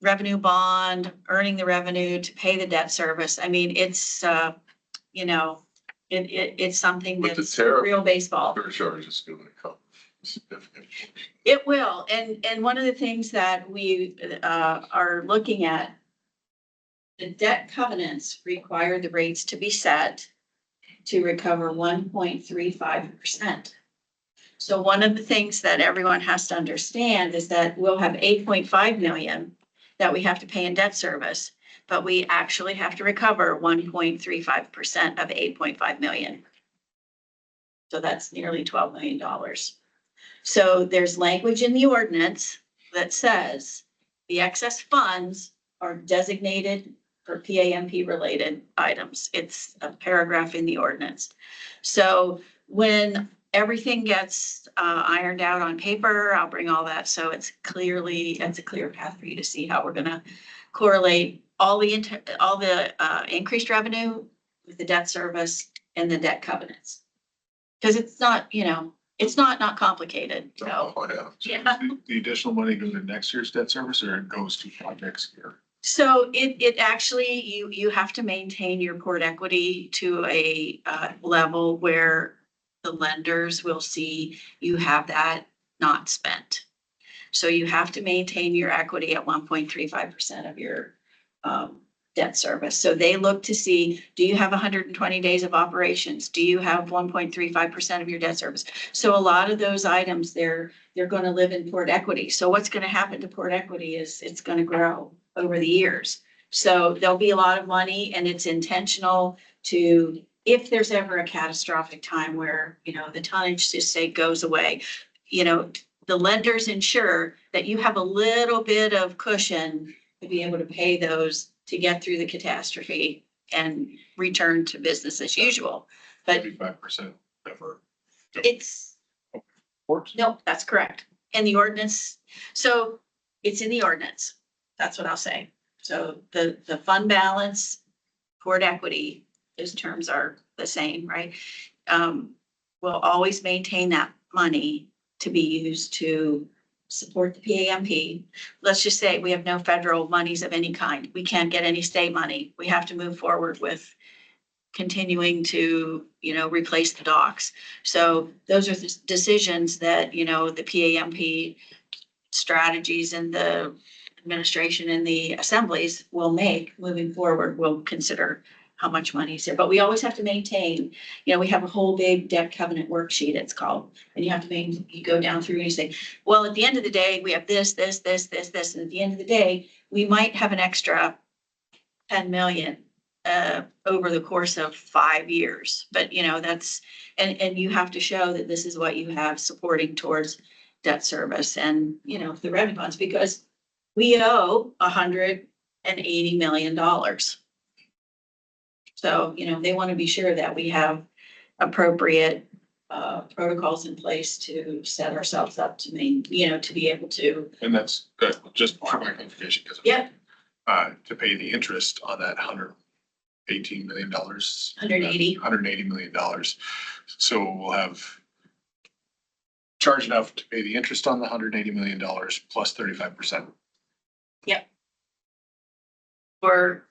revenue bond, earning the revenue to pay the debt service. I mean, it's, it's something With the that's tariff real baseball. Surcharge is going to come significant. It will. And one of the things that we are looking at, the debt covenants require the rates to be set to recover 1.35%. So one of the things that everyone has to understand is that we'll have 8.5 million that we have to pay in debt service, but we actually have to recover 1.35% of 8.5 million. So that's nearly $12 million. So there's language in the ordinance that says the excess funds are designated for PAMP related items. It's a paragraph in the ordinance. So when everything gets ironed out on paper, I'll bring all that. So it's a clear path for you to see how we're gonna correlate all the increased revenue with the debt service and the debt covenants. Because it's not, it's not complicated. So, Oh, yeah. yeah. The additional money goes to next year's debt service, or it goes to next year? So it actually, you have to maintain your port equity to a level where the lenders will see you have that not spent. So you have to maintain your equity at 1.35% of your debt service. So they look to see, do you have 120 days of operations? Do you have 1.35% of your debt service? So a lot of those items, they're going to live in port equity. So what's going to happen to port equity is it's going to grow over the years. So there'll be a lot of money, and it's intentional to, if there's ever a catastrophic time where, the tonnage just say goes away, the lenders ensure that you have a little bit of cushion to be able to pay those to get through the catastrophe and return to business as usual. But 35% ever. it's, no, that's correct. And the ordinance, so it's in the ordinance. That's what I'll say. So the fund balance, port equity, those terms are the same, right? We'll always maintain that money to be used to support the PAMP. Let's just say we have no federal monies of any kind. We can't get any state money. We have to move forward with continuing to, replace the docks. So those are the decisions that, the PAMP strategies and the administration and the assemblies will make moving forward. We'll consider how much money is there, but we always have to maintain, we have a whole big debt covenant worksheet, it's called, and you have to you go down through and you say, well, at the end of the day, we have this, and at the end of the day, we might have an extra 10 million over the course of 5 years, but that's, and you have to show that this is what you have supporting towards debt service and, the revenue funds, because we owe $180 million. So, they want to be sure that we have appropriate protocols in place to set ourselves up to to be able to. And that's just for my clarification, because. Yeah. To pay the interest on that $118 million. 180. $180 million. So we'll have charge enough to pay the interest on the $180 million plus 35%. Or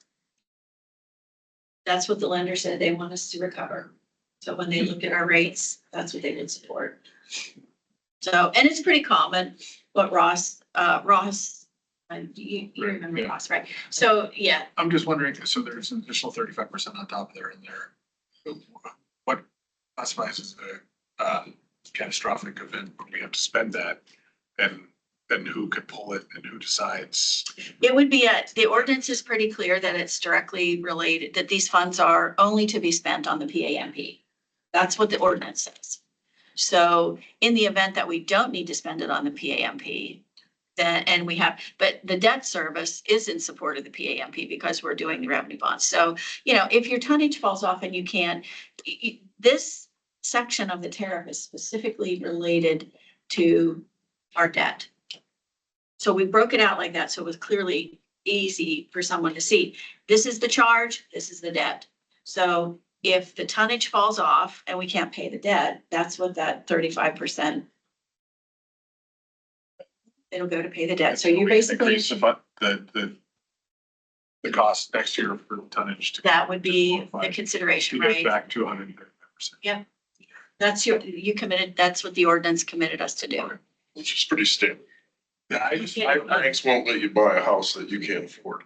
that's what the lender said they want us to recover. So when they look at our rates, that's what they would support. So, and it's pretty common what Ross, you remember Yeah. Ross, right? So, yeah, I'm just wondering, so there's an additional 35% on top there in there. What classifies as a catastrophic event when we have to spend that? And then who could pull it and who decides? it would be the ordinance is pretty clear that it's directly related, that these funds are only to be spent on the PAMP. That's what the ordinance says. So in the event that we don't need to spend it on the PAMP, then, and we have, but the debt service is in support of the PAMP because we're doing the revenue bonds. So, if your tonnage falls off and you can't, this section of the tariff is specifically related to our debt. So we broke it out like that. So it was clearly easy for someone to see. This is the charge, this is the debt. So if the tonnage falls off and we can't pay the debt, that's what that 35%. It'll go to pay the debt. So you're basically, Increase the cost next year for tonnage. that would be the consideration, It goes right? back to 135%. That's you committed, that's what the ordinance committed us to do. Which is pretty standard. Yeah, Banks won't let you buy a house that you can't afford.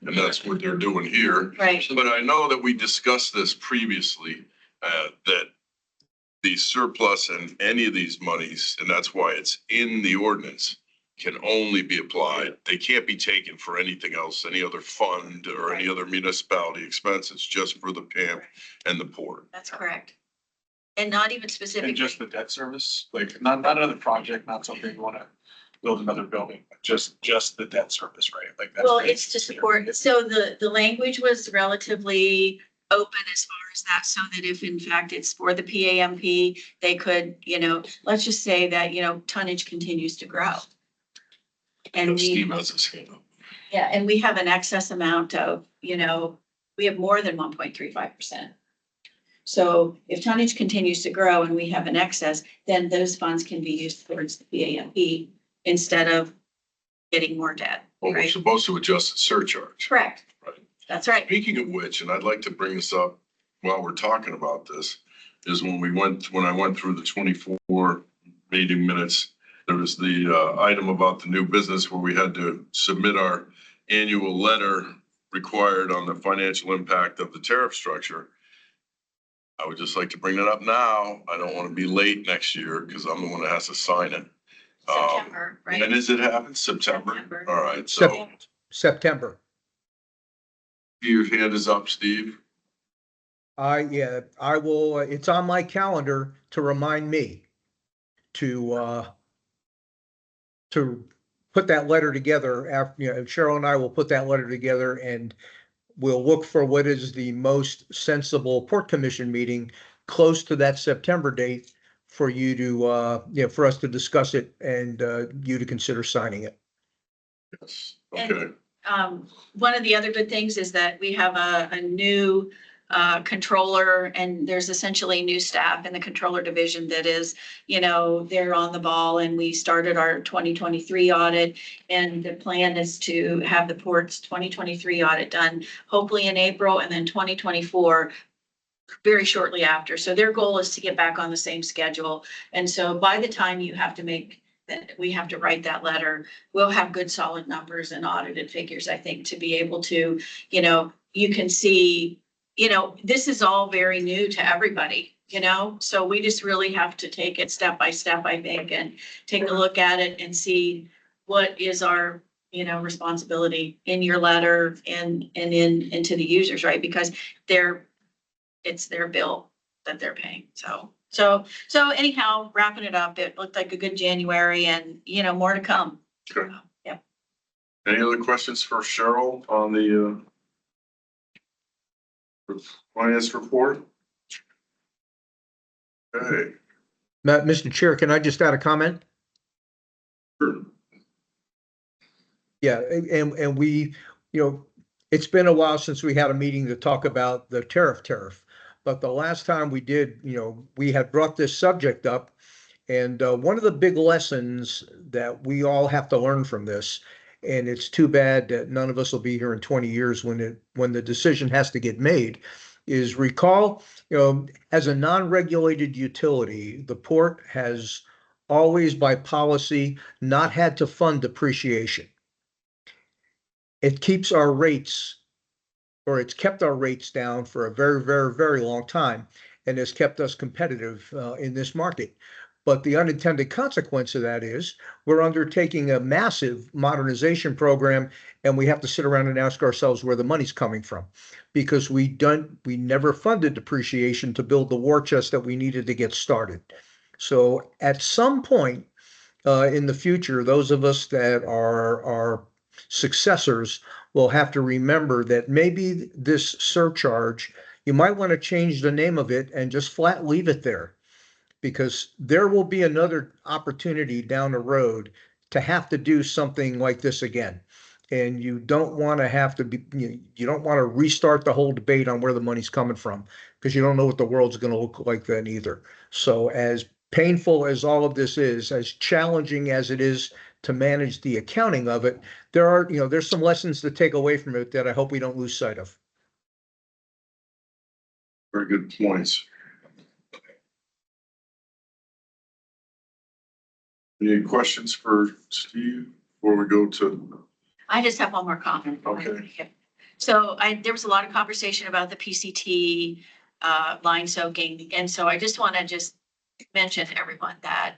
And that's what they're doing here. Right. But I know that we discussed this previously, that the surplus and any of these monies, and that's why it's in the ordinance, can only be applied. They can't be taken for anything else, any other fund or any other municipality expenses, just for the PAMP and the port. That's correct. And not even And specifically. just the debt service, like not another project, not something you want to build another building, but just the debt service, right? Like that's. Well, it's to support, so the language was relatively open as far as that, so that if in fact it's for the PAMP, they could, let's just say that, tonnage continues to grow. And we, Steve has his hand up. yeah, and we have an excess amount of, we have more than 1.35%. So if tonnage continues to grow and we have an excess, then those funds can be used towards the PAMP instead of getting more debt. Well, we're Right. supposed to adjust the surcharge. Correct. Right. That's right. Speaking of which, and I'd like to bring this up while we're talking about this, is when I went through the 24 meeting minutes, there was the item about the new business where we had to submit our annual letter required on the financial impact of the tariff structure. I would just like to bring that up now. I don't want to be late next year because I'm the one that has to sign it. September, right? When does it happen? September? September. All right, so September. your hand is up, Steve. Yeah, I will, it's on my calendar to remind me to put that letter together after, Cheryl and I will put that letter together and we'll look for what is the most sensible Port Commission meeting close to that September date for you to, for us to discuss it and you to consider signing it. Yes, And- okay. One of the other good things is that we have a new controller, and there's essentially new staff in the controller division that is, they're on the ball, and we started our 2023 audit. And the plan is to have the port's 2023 audit done hopefully in April, and then 2024 very shortly after. So their goal is to get back on the same schedule. And so by the time you have to we have to write that letter, we'll have good solid numbers and audited figures, I think, to be able to, you can see, this is all very new to everybody, so we just really have to take it step by step, I think, and take a look at it and see what is our, responsibility in your letter and into the users, right? Because it's their bill that they're paying. So anyhow, wrapping it up, it looked like a good January and, more to come. Sure. Yep. Any other questions for Cheryl on the finance report? Okay. Mr. Chair, can I just add a comment? Sure. Yeah, and we, it's been a while since we had a meeting to talk about the tariff. But the last time we did, we had brought this subject up. And one of the big lessons that we all have to learn from this, and it's too bad that none of us will be here in 20 years when the decision has to get made, is recall, as a non-regulated utility, the port has always by policy not had to fund depreciation. It keeps our rates, or it's kept our rates down for a very, very, very long time and has kept us competitive in this market. But the unintended consequence of that is we're undertaking a massive modernization program, and we have to sit around and ask ourselves where the money's coming from, because we never funded depreciation to build the war chest that we needed to get started. So at some point in the future, those of us that are successors will have to remember that maybe this surcharge, you might want to change the name of it and just flat leave it there, because there will be another opportunity down the road to have to do something like this again. And you don't want to have to be, you don't want to restart the whole debate on where the money's coming from, because you don't know what the world's going to look like then either. So as painful as all of this is, as challenging as it is to manage the accounting of it, there's some lessons to take away from it that I hope we don't lose sight of. Very good points. Any questions for Steve before we go to? I just have one more comment. Okay. So there was a lot of conversation about the PCT line soaking. And so I just want to mention to everyone that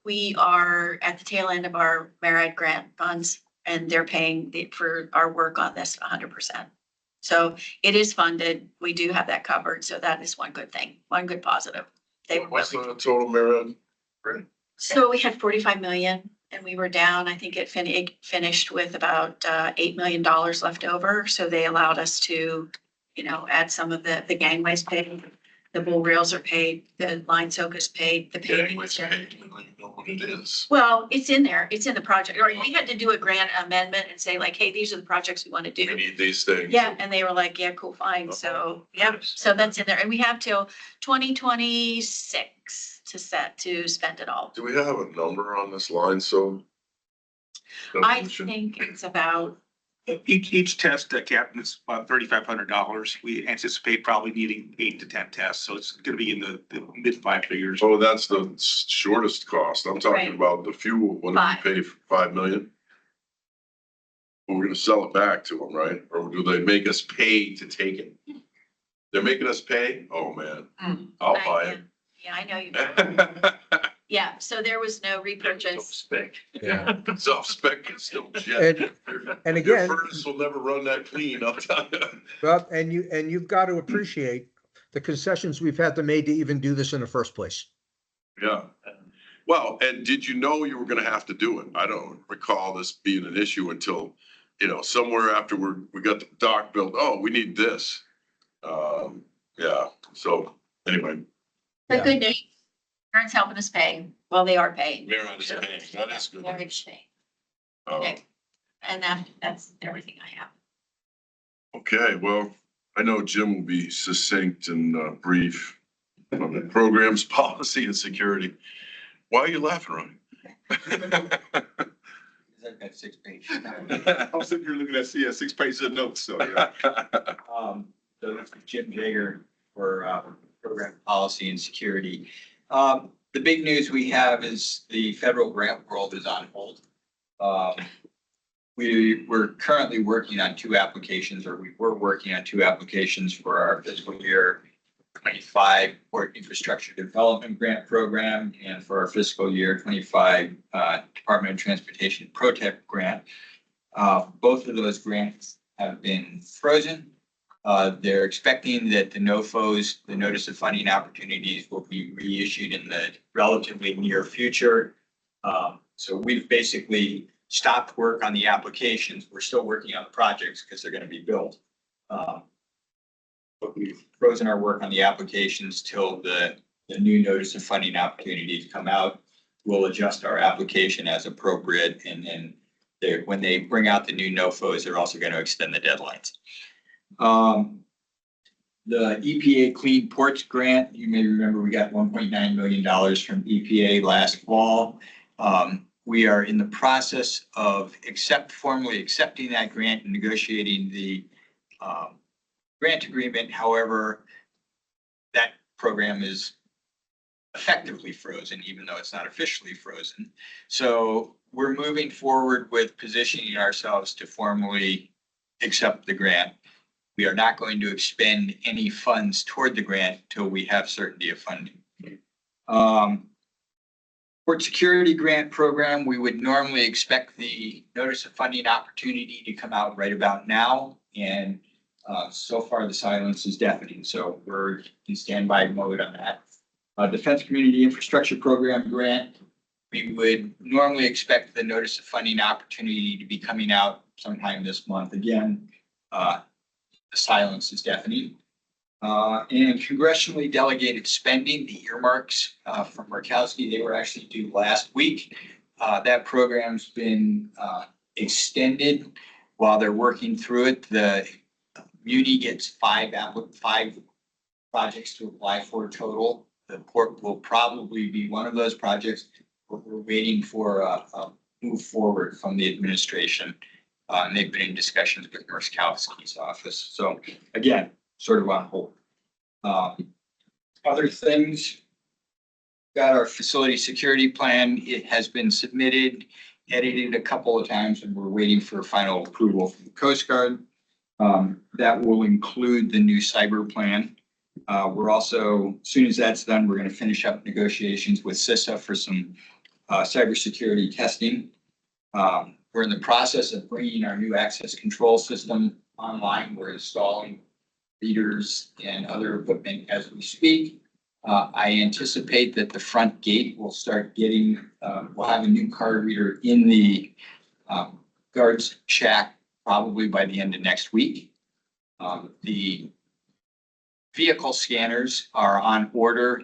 we are at the tail end of our MERIT grant funds, and they're paying for our work on this 100%. So it is funded. We do have that covered. So that is one good thing, one good positive. What's the total merit? So we had 45 million, and we were down, I think it finished with about $8 million left over. So they allowed us to, add some of the gangways paid, the bull rails are paid, the line soak is paid, the paving is paid. I don't know what it is. Well, it's in there. It's in the project. Or we had to do a grant amendment and say like, hey, these are the projects we want to We do. need these things. Yeah, and they were like, yeah, cool, fine. So, yeah, so that's in there. And we have till 2026 to spend it all. Do we have a number on this line? So. I think it's about, Each test, Captain, is about $3,500. We anticipate probably needing 8 to 10 tests, so it's gonna be in the mid 5 figures. Oh, that's the shortest cost. I'm talking Right. about the fuel. What do we pay for 5 million? Well, we're gonna sell it back to them, right? Or do they make us pay to take it? They're making us pay? Oh, man, I'll buy yeah, I know you. it. Yeah, so there was no repurchase. Spec. It's off spec, it's still jet. And Your again, furnace will never run that clean, I'll tell you. well, and you've got to appreciate the concessions we've had to make to even do this in the first place. Yeah. Well, and did you know you were gonna have to do it? I don't recall this being an issue until, somewhere after we got the dock built. Oh, we need this. Yeah, so anyway. But good news, insurance helping us pay. Well, they are paying. Merit is paying, that is good. They're paying. Uh, And that's everything I have. Okay, well, I know Jim will be succinct and brief on the programs, policy and security. Why are you laughing, Ronnie? I've got 6 pages. I was sitting here looking at, 6 pages of notes, so yeah. So that's Jim Jager for program policy and security. The big news we have is the federal grant world is on hold. We're currently working on 2 applications, or we were working on 2 applications for our fiscal year 25 Port Infrastructure Development Grant Program and for our fiscal year 25 Department of Transportation ProTech Grant. Both of those grants have been frozen. They're expecting that the NOFOs, the Notice of Funding Opportunities, will be reissued in the relatively near future. So we've basically stopped work on the applications. We're still working on the projects because they're going to be built. But we've frozen our work on the applications till the new notice of funding opportunities come out. We'll adjust our application as appropriate, and then when they bring out the new NOFOs, they're also going to extend the deadlines. The EPA Clean Ports Grant, you may remember we got $1.9 million from EPA last fall. We are in the process of formally accepting that grant and negotiating the grant agreement. However, that program is effectively frozen, even though it's not officially frozen. So we're moving forward with positioning ourselves to formally accept the grant. We are not going to expend any funds toward the grant till we have certainty of funding. Port Security Grant Program, we would normally expect the notice of funding opportunity to come out right about now. And so far the silence is deafening. So we're in standby mode on that. Defense Community Infrastructure Program Grant, we would normally expect the notice of funding opportunity to be coming out sometime this month. Again, the silence is deafening. And congressionally delegated spending, the earmarks from Murkowski, they were actually due last week. That program's been extended while they're working through it. The Muni gets five projects to apply for total. The port will probably be one of those projects. We're waiting for a move forward from the administration. And they've been in discussions with Murkowski's office. So again, sort of on hold. Other things, got our facility security plan. It has been submitted, edited a couple of times, and we're waiting for final approval from the Coast Guard. That will include the new cyber plan. We're also, as soon as that's done, we're going to finish up negotiations with CISA for some cybersecurity testing. We're in the process of bringing our new access control system online. We're installing readers and other equipment as we speak. I anticipate that the front gate will start getting, we'll have a new card reader in the guards shack probably by the end of next week. The vehicle scanners are on order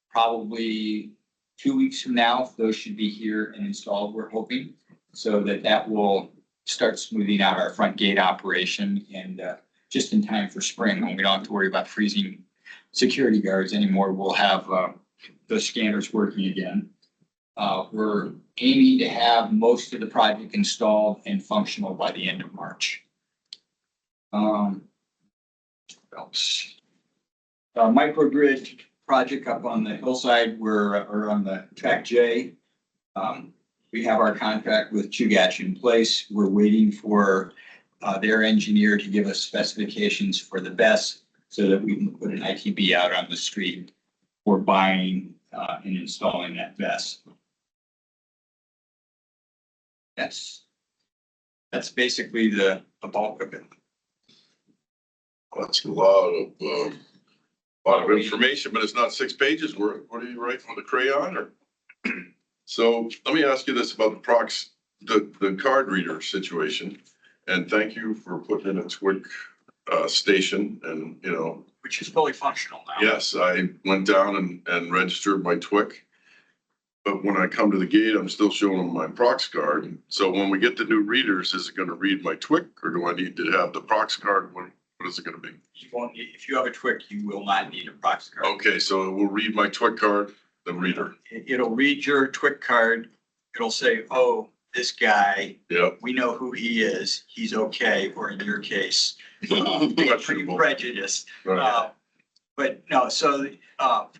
probably 2 weeks from now. Those should be here and installed, we're hoping, so that will start smoothing out our front gate operation, and just in time for spring, when we don't have to worry about freezing security guards anymore, we'll have those scanners working again. We're aiming to have most of the project installed and functional by the end of March. What else? Microgrid project up on the hillside, or on the track J. We have our contract with Chugach in place. We're waiting for their engineer to give us specifications for the BESS so that we can put an ITB out on the street for buying and installing that BESS. That's basically the bulk of it. That's a lot of information, but it's not 6 pages worth. What are you writing with a crayon or? So let me ask you this about the card reader situation. And thank you for putting in a TWIC station, and Which is fully functional now. yes, I went down and registered my TWIC. But when I come to the gate, I'm still showing them my Prox card. So when we get the new readers, is it going to read my TWIC, or do I need to have the Prox card? What is it going to be? You won't need, if you have a TWIC, you will not need a Prox card. Okay, so it will read my TWIC card, the reader. It'll read your TWIC card. It'll say, oh, this guy, Yep. we know who he is. He's okay. Or in your case, pretty prejudiced. Right. But no, so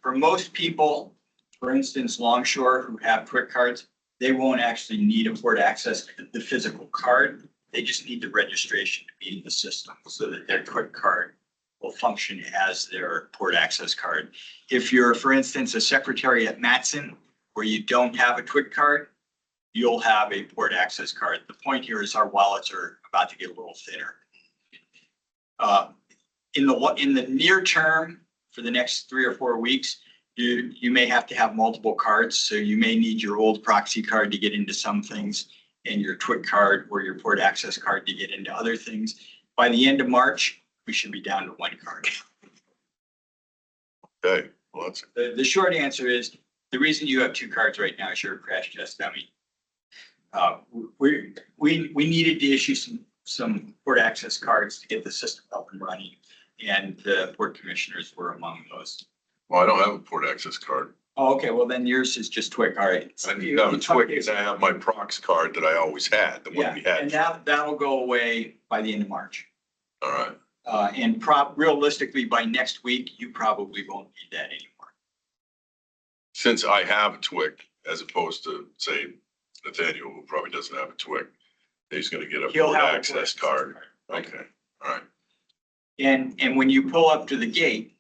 for most people, for instance, Longshore who have TWIC cards, they won't actually need a port access to the physical card. They just need the registration to be in the system so that their TWIC card will function as their port access card. If you're, for instance, a secretary at Matson where you don't have a TWIC card, you'll have a port access card. The point here is our wallets are about to get a little thinner. In the near term, for the next 3 or 4 weeks, you may have to have multiple cards. So you may need your old proxy card to get into some things. and your TWIC card or your port access card to get into other things. By the end of March, we should be down to one card. Okay, well, that's, The short answer is, the reason you have two cards right now is your crash test dummy. We needed to issue some port access cards to get the system up and running, and the port commissioners were among those. well, I don't have a port access card. Oh, okay, well then yours is just TWIC, all right. I need to have a TWIC and I have my Prox card that I always had, the Yeah, one we had. and that'll go away by the end of March. All right, And realistically, by next week, you probably won't need that anymore. since I have a TWIC as opposed to, say, Nathaniel, who probably doesn't have a TWIC, he's gonna get a He'll port have a access port card. Right. Okay, all right. And when you pull up to the gate,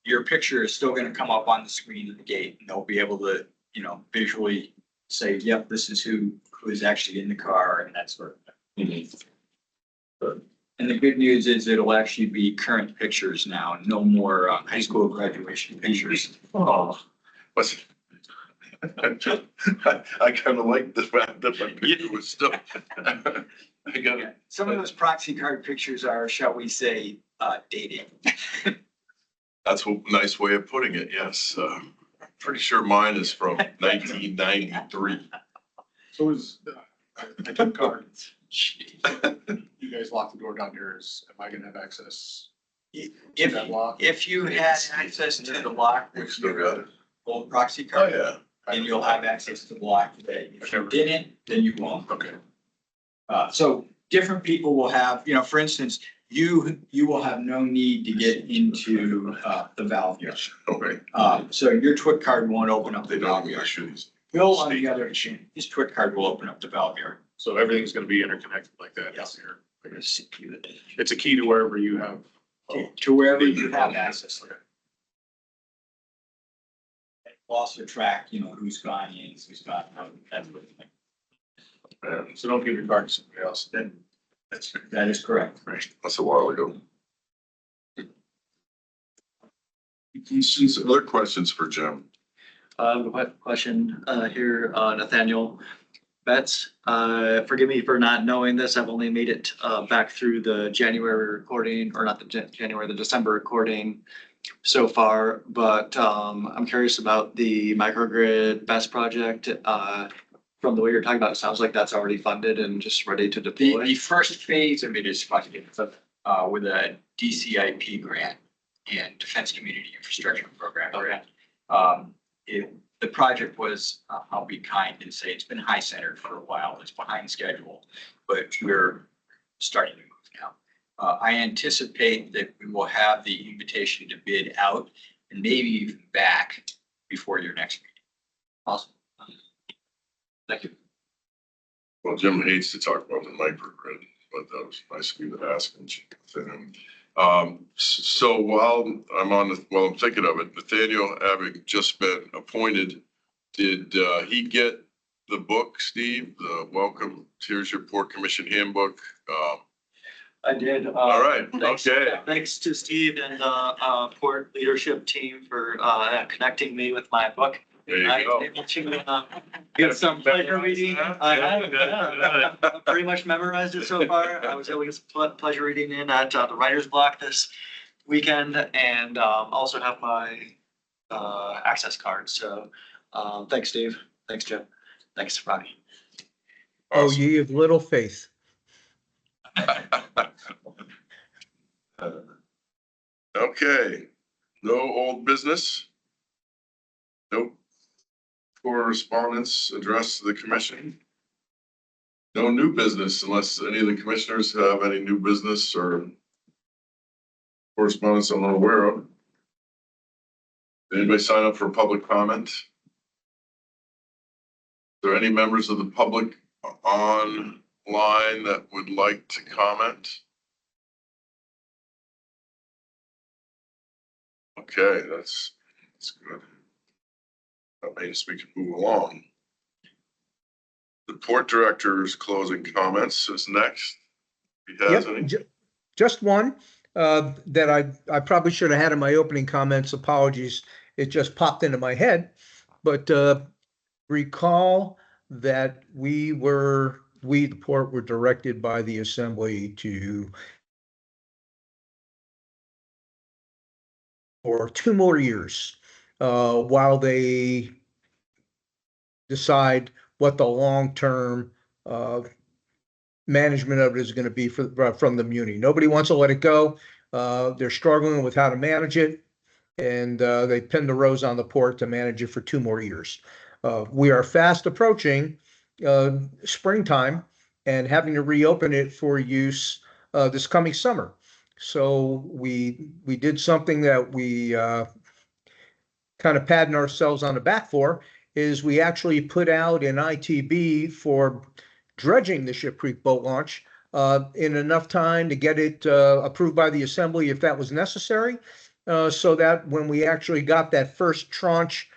your picture is still gonna come up on the screen of the gate, and they'll be able to, visually say, yep, this is who is actually in the car and that sort of thing. And the good news is it'll actually be current pictures now, no more high school graduation pictures. Oh. What's? I kind of like the fact that my picture was still. I got it. Some of those proxy card pictures are, shall we say, dated. That's a nice way of putting it, yes. Pretty sure mine is from 1993. So is, I took cards. You guys lock the door down yours. Am I gonna have access to that lock? If you had access to the lock We with still got your it. old proxy Oh, card, yeah. then you'll have access to the lock today. If you didn't, then you won't. Okay. So different people will have, for instance, you will have no need to get into the valve yard. Okay. So your TWIC card won't open up They the don't valve have yard. issues. Bill, on the other hand, his TWIC card will open up the valve yard. So everything's gonna be interconnected like that down Yes. here. It's a key to wherever you have. To wherever you have access. We'll also track, who's gone in, who's gone out, that sort of thing. So don't give your card to somebody else. Then that is correct. Right. That's a while ago. Other questions for Jim? Question here, Nathaniel Betts. Forgive me for not knowing this. I've only made it back through the January recording, or not the January, the December recording so far. But I'm curious about the microgrid BEST project. From the way you're talking about, it sounds like that's already funded and just ready to The deploy. first phase of it is funded with a DCIP grant and Defense Community Infrastructure Program grant. The project was, I'll be kind and say it's been high centered for a while. It's behind schedule, but we're starting to move now. I anticipate that we will have the invitation to bid out and maybe even back before your next meeting. Awesome. Thank you. Well, Jim hates to talk about the microgrid, but that was nice of you to ask him. So while I'm thinking of it, Nathaniel, having just been appointed, did he get the book, Steve? The Welcome, here's your Port Commission handbook. I did. All right, okay. Thanks to Steve and the port leadership team for connecting me with my book. There you I go. was able to get some pleasure reading. I have, yeah. I've pretty much memorized it so far. I was able to get some pleasure reading in at the writer's block this weekend, and also have my access card. So thanks, Steve. Thanks, Jim. Thanks, Rocky. Oh, ye of little faith. Okay, no old business? Nope. Correspondence addressed to the commission? No new business unless any of the commissioners have any new business or correspondence I'm not aware of. Did anybody sign up for public comment? Is there any members of the public online that would like to comment? Okay, that's good. That means we can move along. The port director's closing comments is next. If he has Yep, any. just one that I probably should have had in my opening comments. Apologies. It just popped into my head. But recall that we were we, the port, were directed by the assembly to for 2 more years while they decide what the long-term management of it is going to be from the muni. Nobody wants to let it go. They're struggling with how to manage it, and they pinned the rose on the port to manage it for 2 more years. We are fast approaching springtime and having to reopen it for use this coming summer. So we did something that we kind of patting ourselves on the back for, is we actually put out an ITB for dredging the Ship Creek boat launch in enough time to get it approved by the assembly if that was necessary, so that when we actually got that first tranche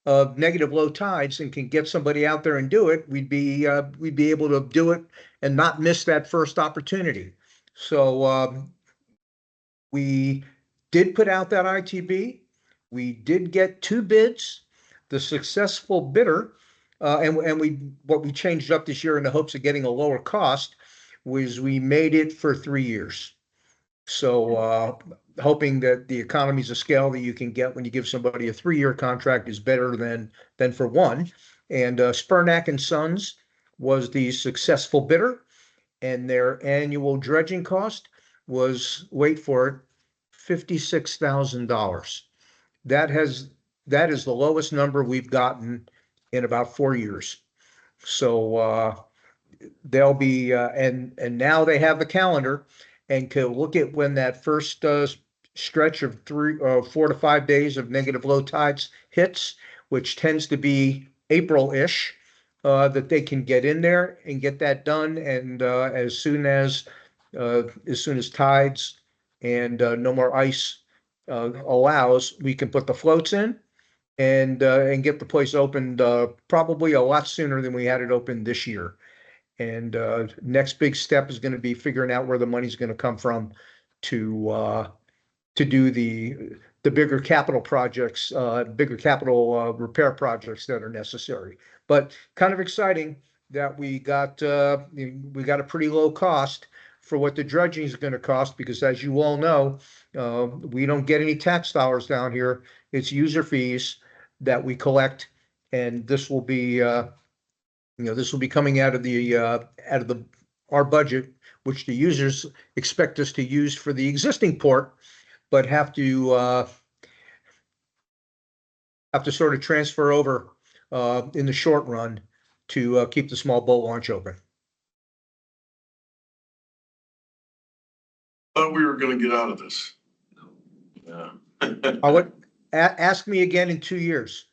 of negative low tides and can get somebody out there and do it, we'd be able to do it and not miss that first opportunity. So we did put out that ITB. We did get 2 bids. The successful bidder, and what we changed up this year in the hopes of getting a lower cost, was we made it for 3 years. So hoping that the economies of scale that you can get when you give somebody a 3-year contract is better than for one. And Spurnack and Sons was the successful bidder, and their annual dredging cost was, wait for it, $56,000. That is the lowest number we've gotten in about 4 years. So they'll be and now they have the calendar and can look at when that first stretch of 4 to 5 days of negative low tides hits, which tends to be April-ish, that they can get in there and get that done. And as soon as tides and no more ice allows, we can put the floats in and get the place opened probably a lot sooner than we had it open this year. And next big step is going to be figuring out where the money's going to come from to do the bigger capital projects, bigger capital repair projects that are necessary. But kind of exciting that we got a pretty low cost for what the dredging is going to cost, because as you all know, we don't get any tax dollars down here. It's user fees that we collect, and this will be coming out of our budget, which the users expect us to use for the existing port, but have to sort of transfer over in the short run to keep the small boat launch open. Thought we were gonna get out of this. Yeah. Ask me again in 2 years.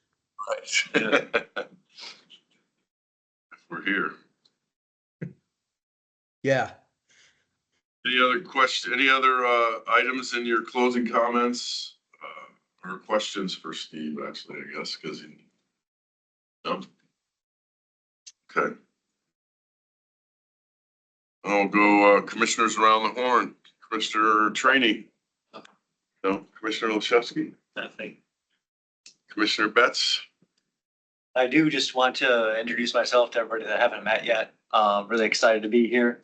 Right. We're here. Yeah. Any other items in your closing comments or questions for Steve, actually, I guess, because no? Okay. I'll go commissioners around the horn. Commissioner Trainee. No, Commissioner Olszewski. Nothing. Commissioner Betts. I do just want to introduce myself to everybody that I haven't met yet. Really excited to be here.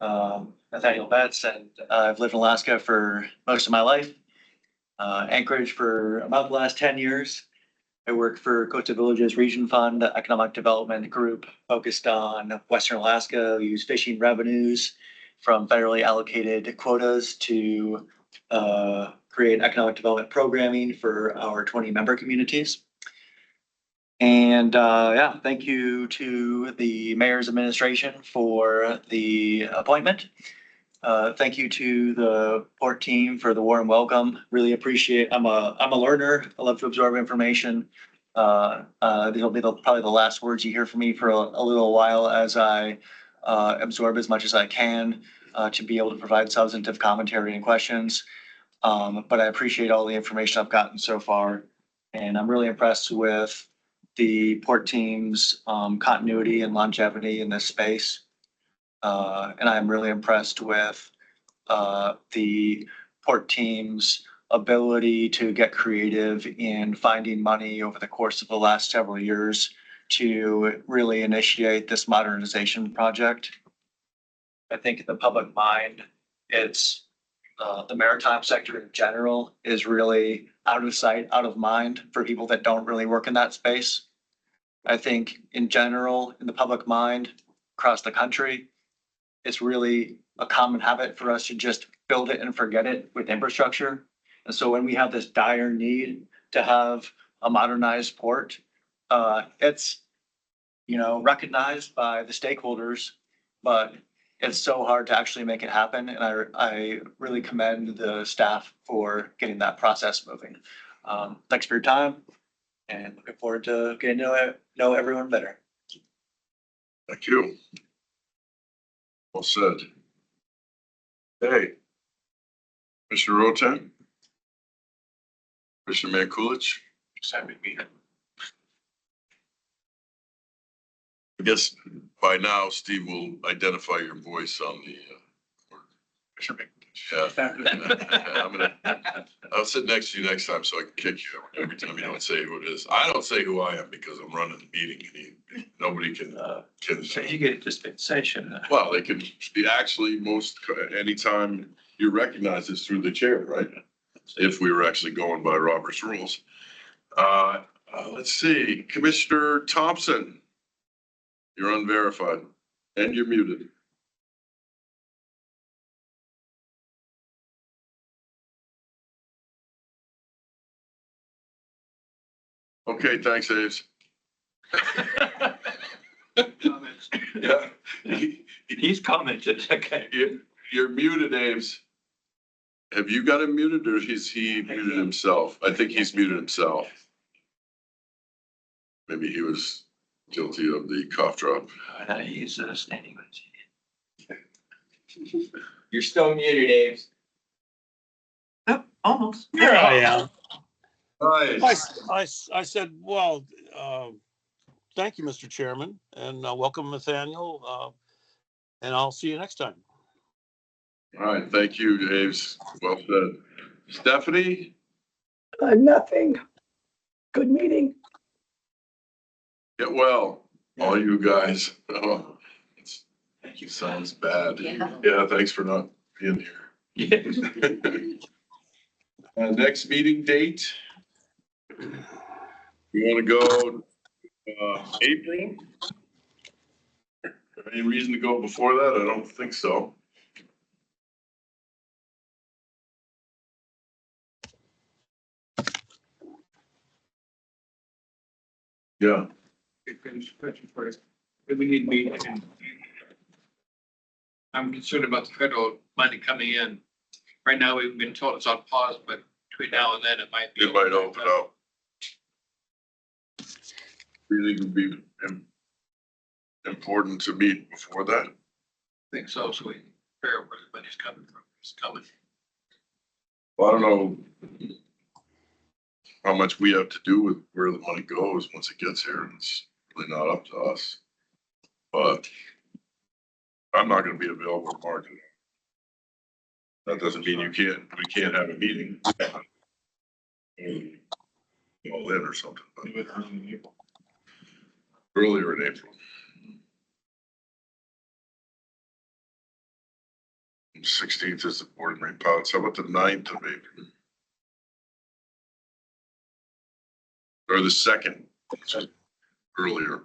Nathaniel Betts, and I've lived in Alaska for most of my life. Anchorage for about the last 10 years. I work for Coastal Villages Region Fund Economic Development Group, focused on Western Alaska. We use fishing revenues from federally allocated quotas to create economic development programming for our 20 member communities. And yeah, thank you to the mayor's administration for the appointment. Thank you to the port team for the warm welcome. Really appreciate. I'm a learner. I love to absorb information. These will be probably the last words you hear from me for a little while, as I absorb as much as I can to be able to provide substantive commentary and questions. But I appreciate all the information I've gotten so far, and I'm really impressed with the port team's continuity and longevity in this space. And I'm really impressed with the port team's ability to get creative in finding money over the course of the last several years to really initiate this modernization project. I think in the public mind, it's the maritime sector in general is really out of sight, out of mind for people that don't really work in that space. I think in general, in the public mind across the country, it's really a common habit for us to just build it and forget it with infrastructure. And so when we have this dire need to have a modernized port, it's, recognized by the stakeholders, but it's so hard to actually make it happen. And I really commend the staff for getting that process moving. Thanks for your time and looking forward to getting to know everyone better. Thank you. Well said. Hey. Mr. Rotan? Mr. Mankulich? Just happy to be here. I guess by now, Steve will identify your voice on the, Sure. yeah. I'll sit next to you next time so I can kick you every time you don't say who it is. I don't say who I am because I'm running the meeting and nobody can. So you get a dispensation. Well, they can be actually anytime you recognize this through the chair, right? If we were actually going by Robert's rules. Let's see, Commissioner Thompson. You're unverified and you're muted. Okay, thanks, Aves. Yeah. He's commented, okay. You're muted, Aves. Have you got him muted or is he muted himself? I think he's muted himself. Maybe he was guilty of the cough drop. He's standing. You're still muted, Ames. Almost. Here I am. Nice. I said, well, thank you, Mr. Chairman, and welcome, Nathaniel, and I'll see you next time. All right, thank you, Aves. Well said. Stephanie? Nothing. Good meeting. Get well, all you guys. Oh, thank you. Sounds bad. Yeah, thanks for not being here. Next meeting date? You want to go April? Any reason to go before that? I don't think so. Yeah. Question first. We need to be, I'm concerned about the federal money coming in. Right now, we've been told it's on pause, but between now and then, it might be. It might open up. Really would be important to meet before that. I think so, so we figure out where the money's coming from. It's coming. Well, I don't know how much we have to do with where the money goes once it gets here. It's really not up to us. But I'm not gonna be available in March. That doesn't mean we can't have a meeting. All in or something, but earlier in April. 16th is the board and reports. How about the 9th of April? Or the 2nd, earlier.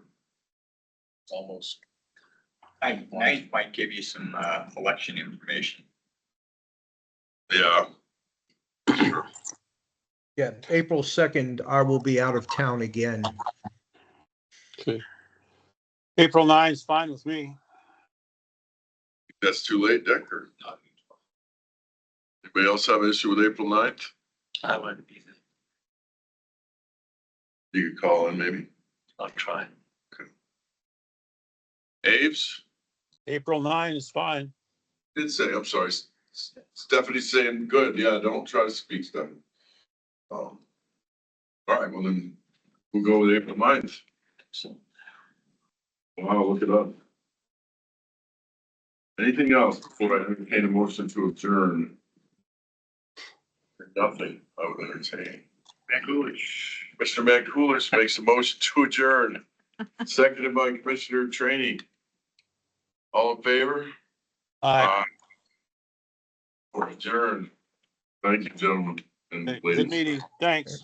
Almost. I might give you some election information. Yeah. Yeah, April 2nd, I will be out of town again. Okay. April 9 is fine with me. That's too late, Decker. Anybody else have an issue with April 9th? I wouldn't be there. You could call in maybe. I'll try. Okay. Aves? April 9 is fine. Did say, I'm sorry. Stephanie's saying, good. Yeah, don't try to speak, Stephanie. All right, well then we'll go with April 9th. So, Well, I'll look it up. Anything else before I entertain a motion to adjourn? Nothing, I would entertain. Mr. Mankulich makes a motion to adjourn. seconded by Commissioner Trainee. All in favor? Aye. We're adjourned. Thank you, gentlemen and Good ladies. meeting. Thanks.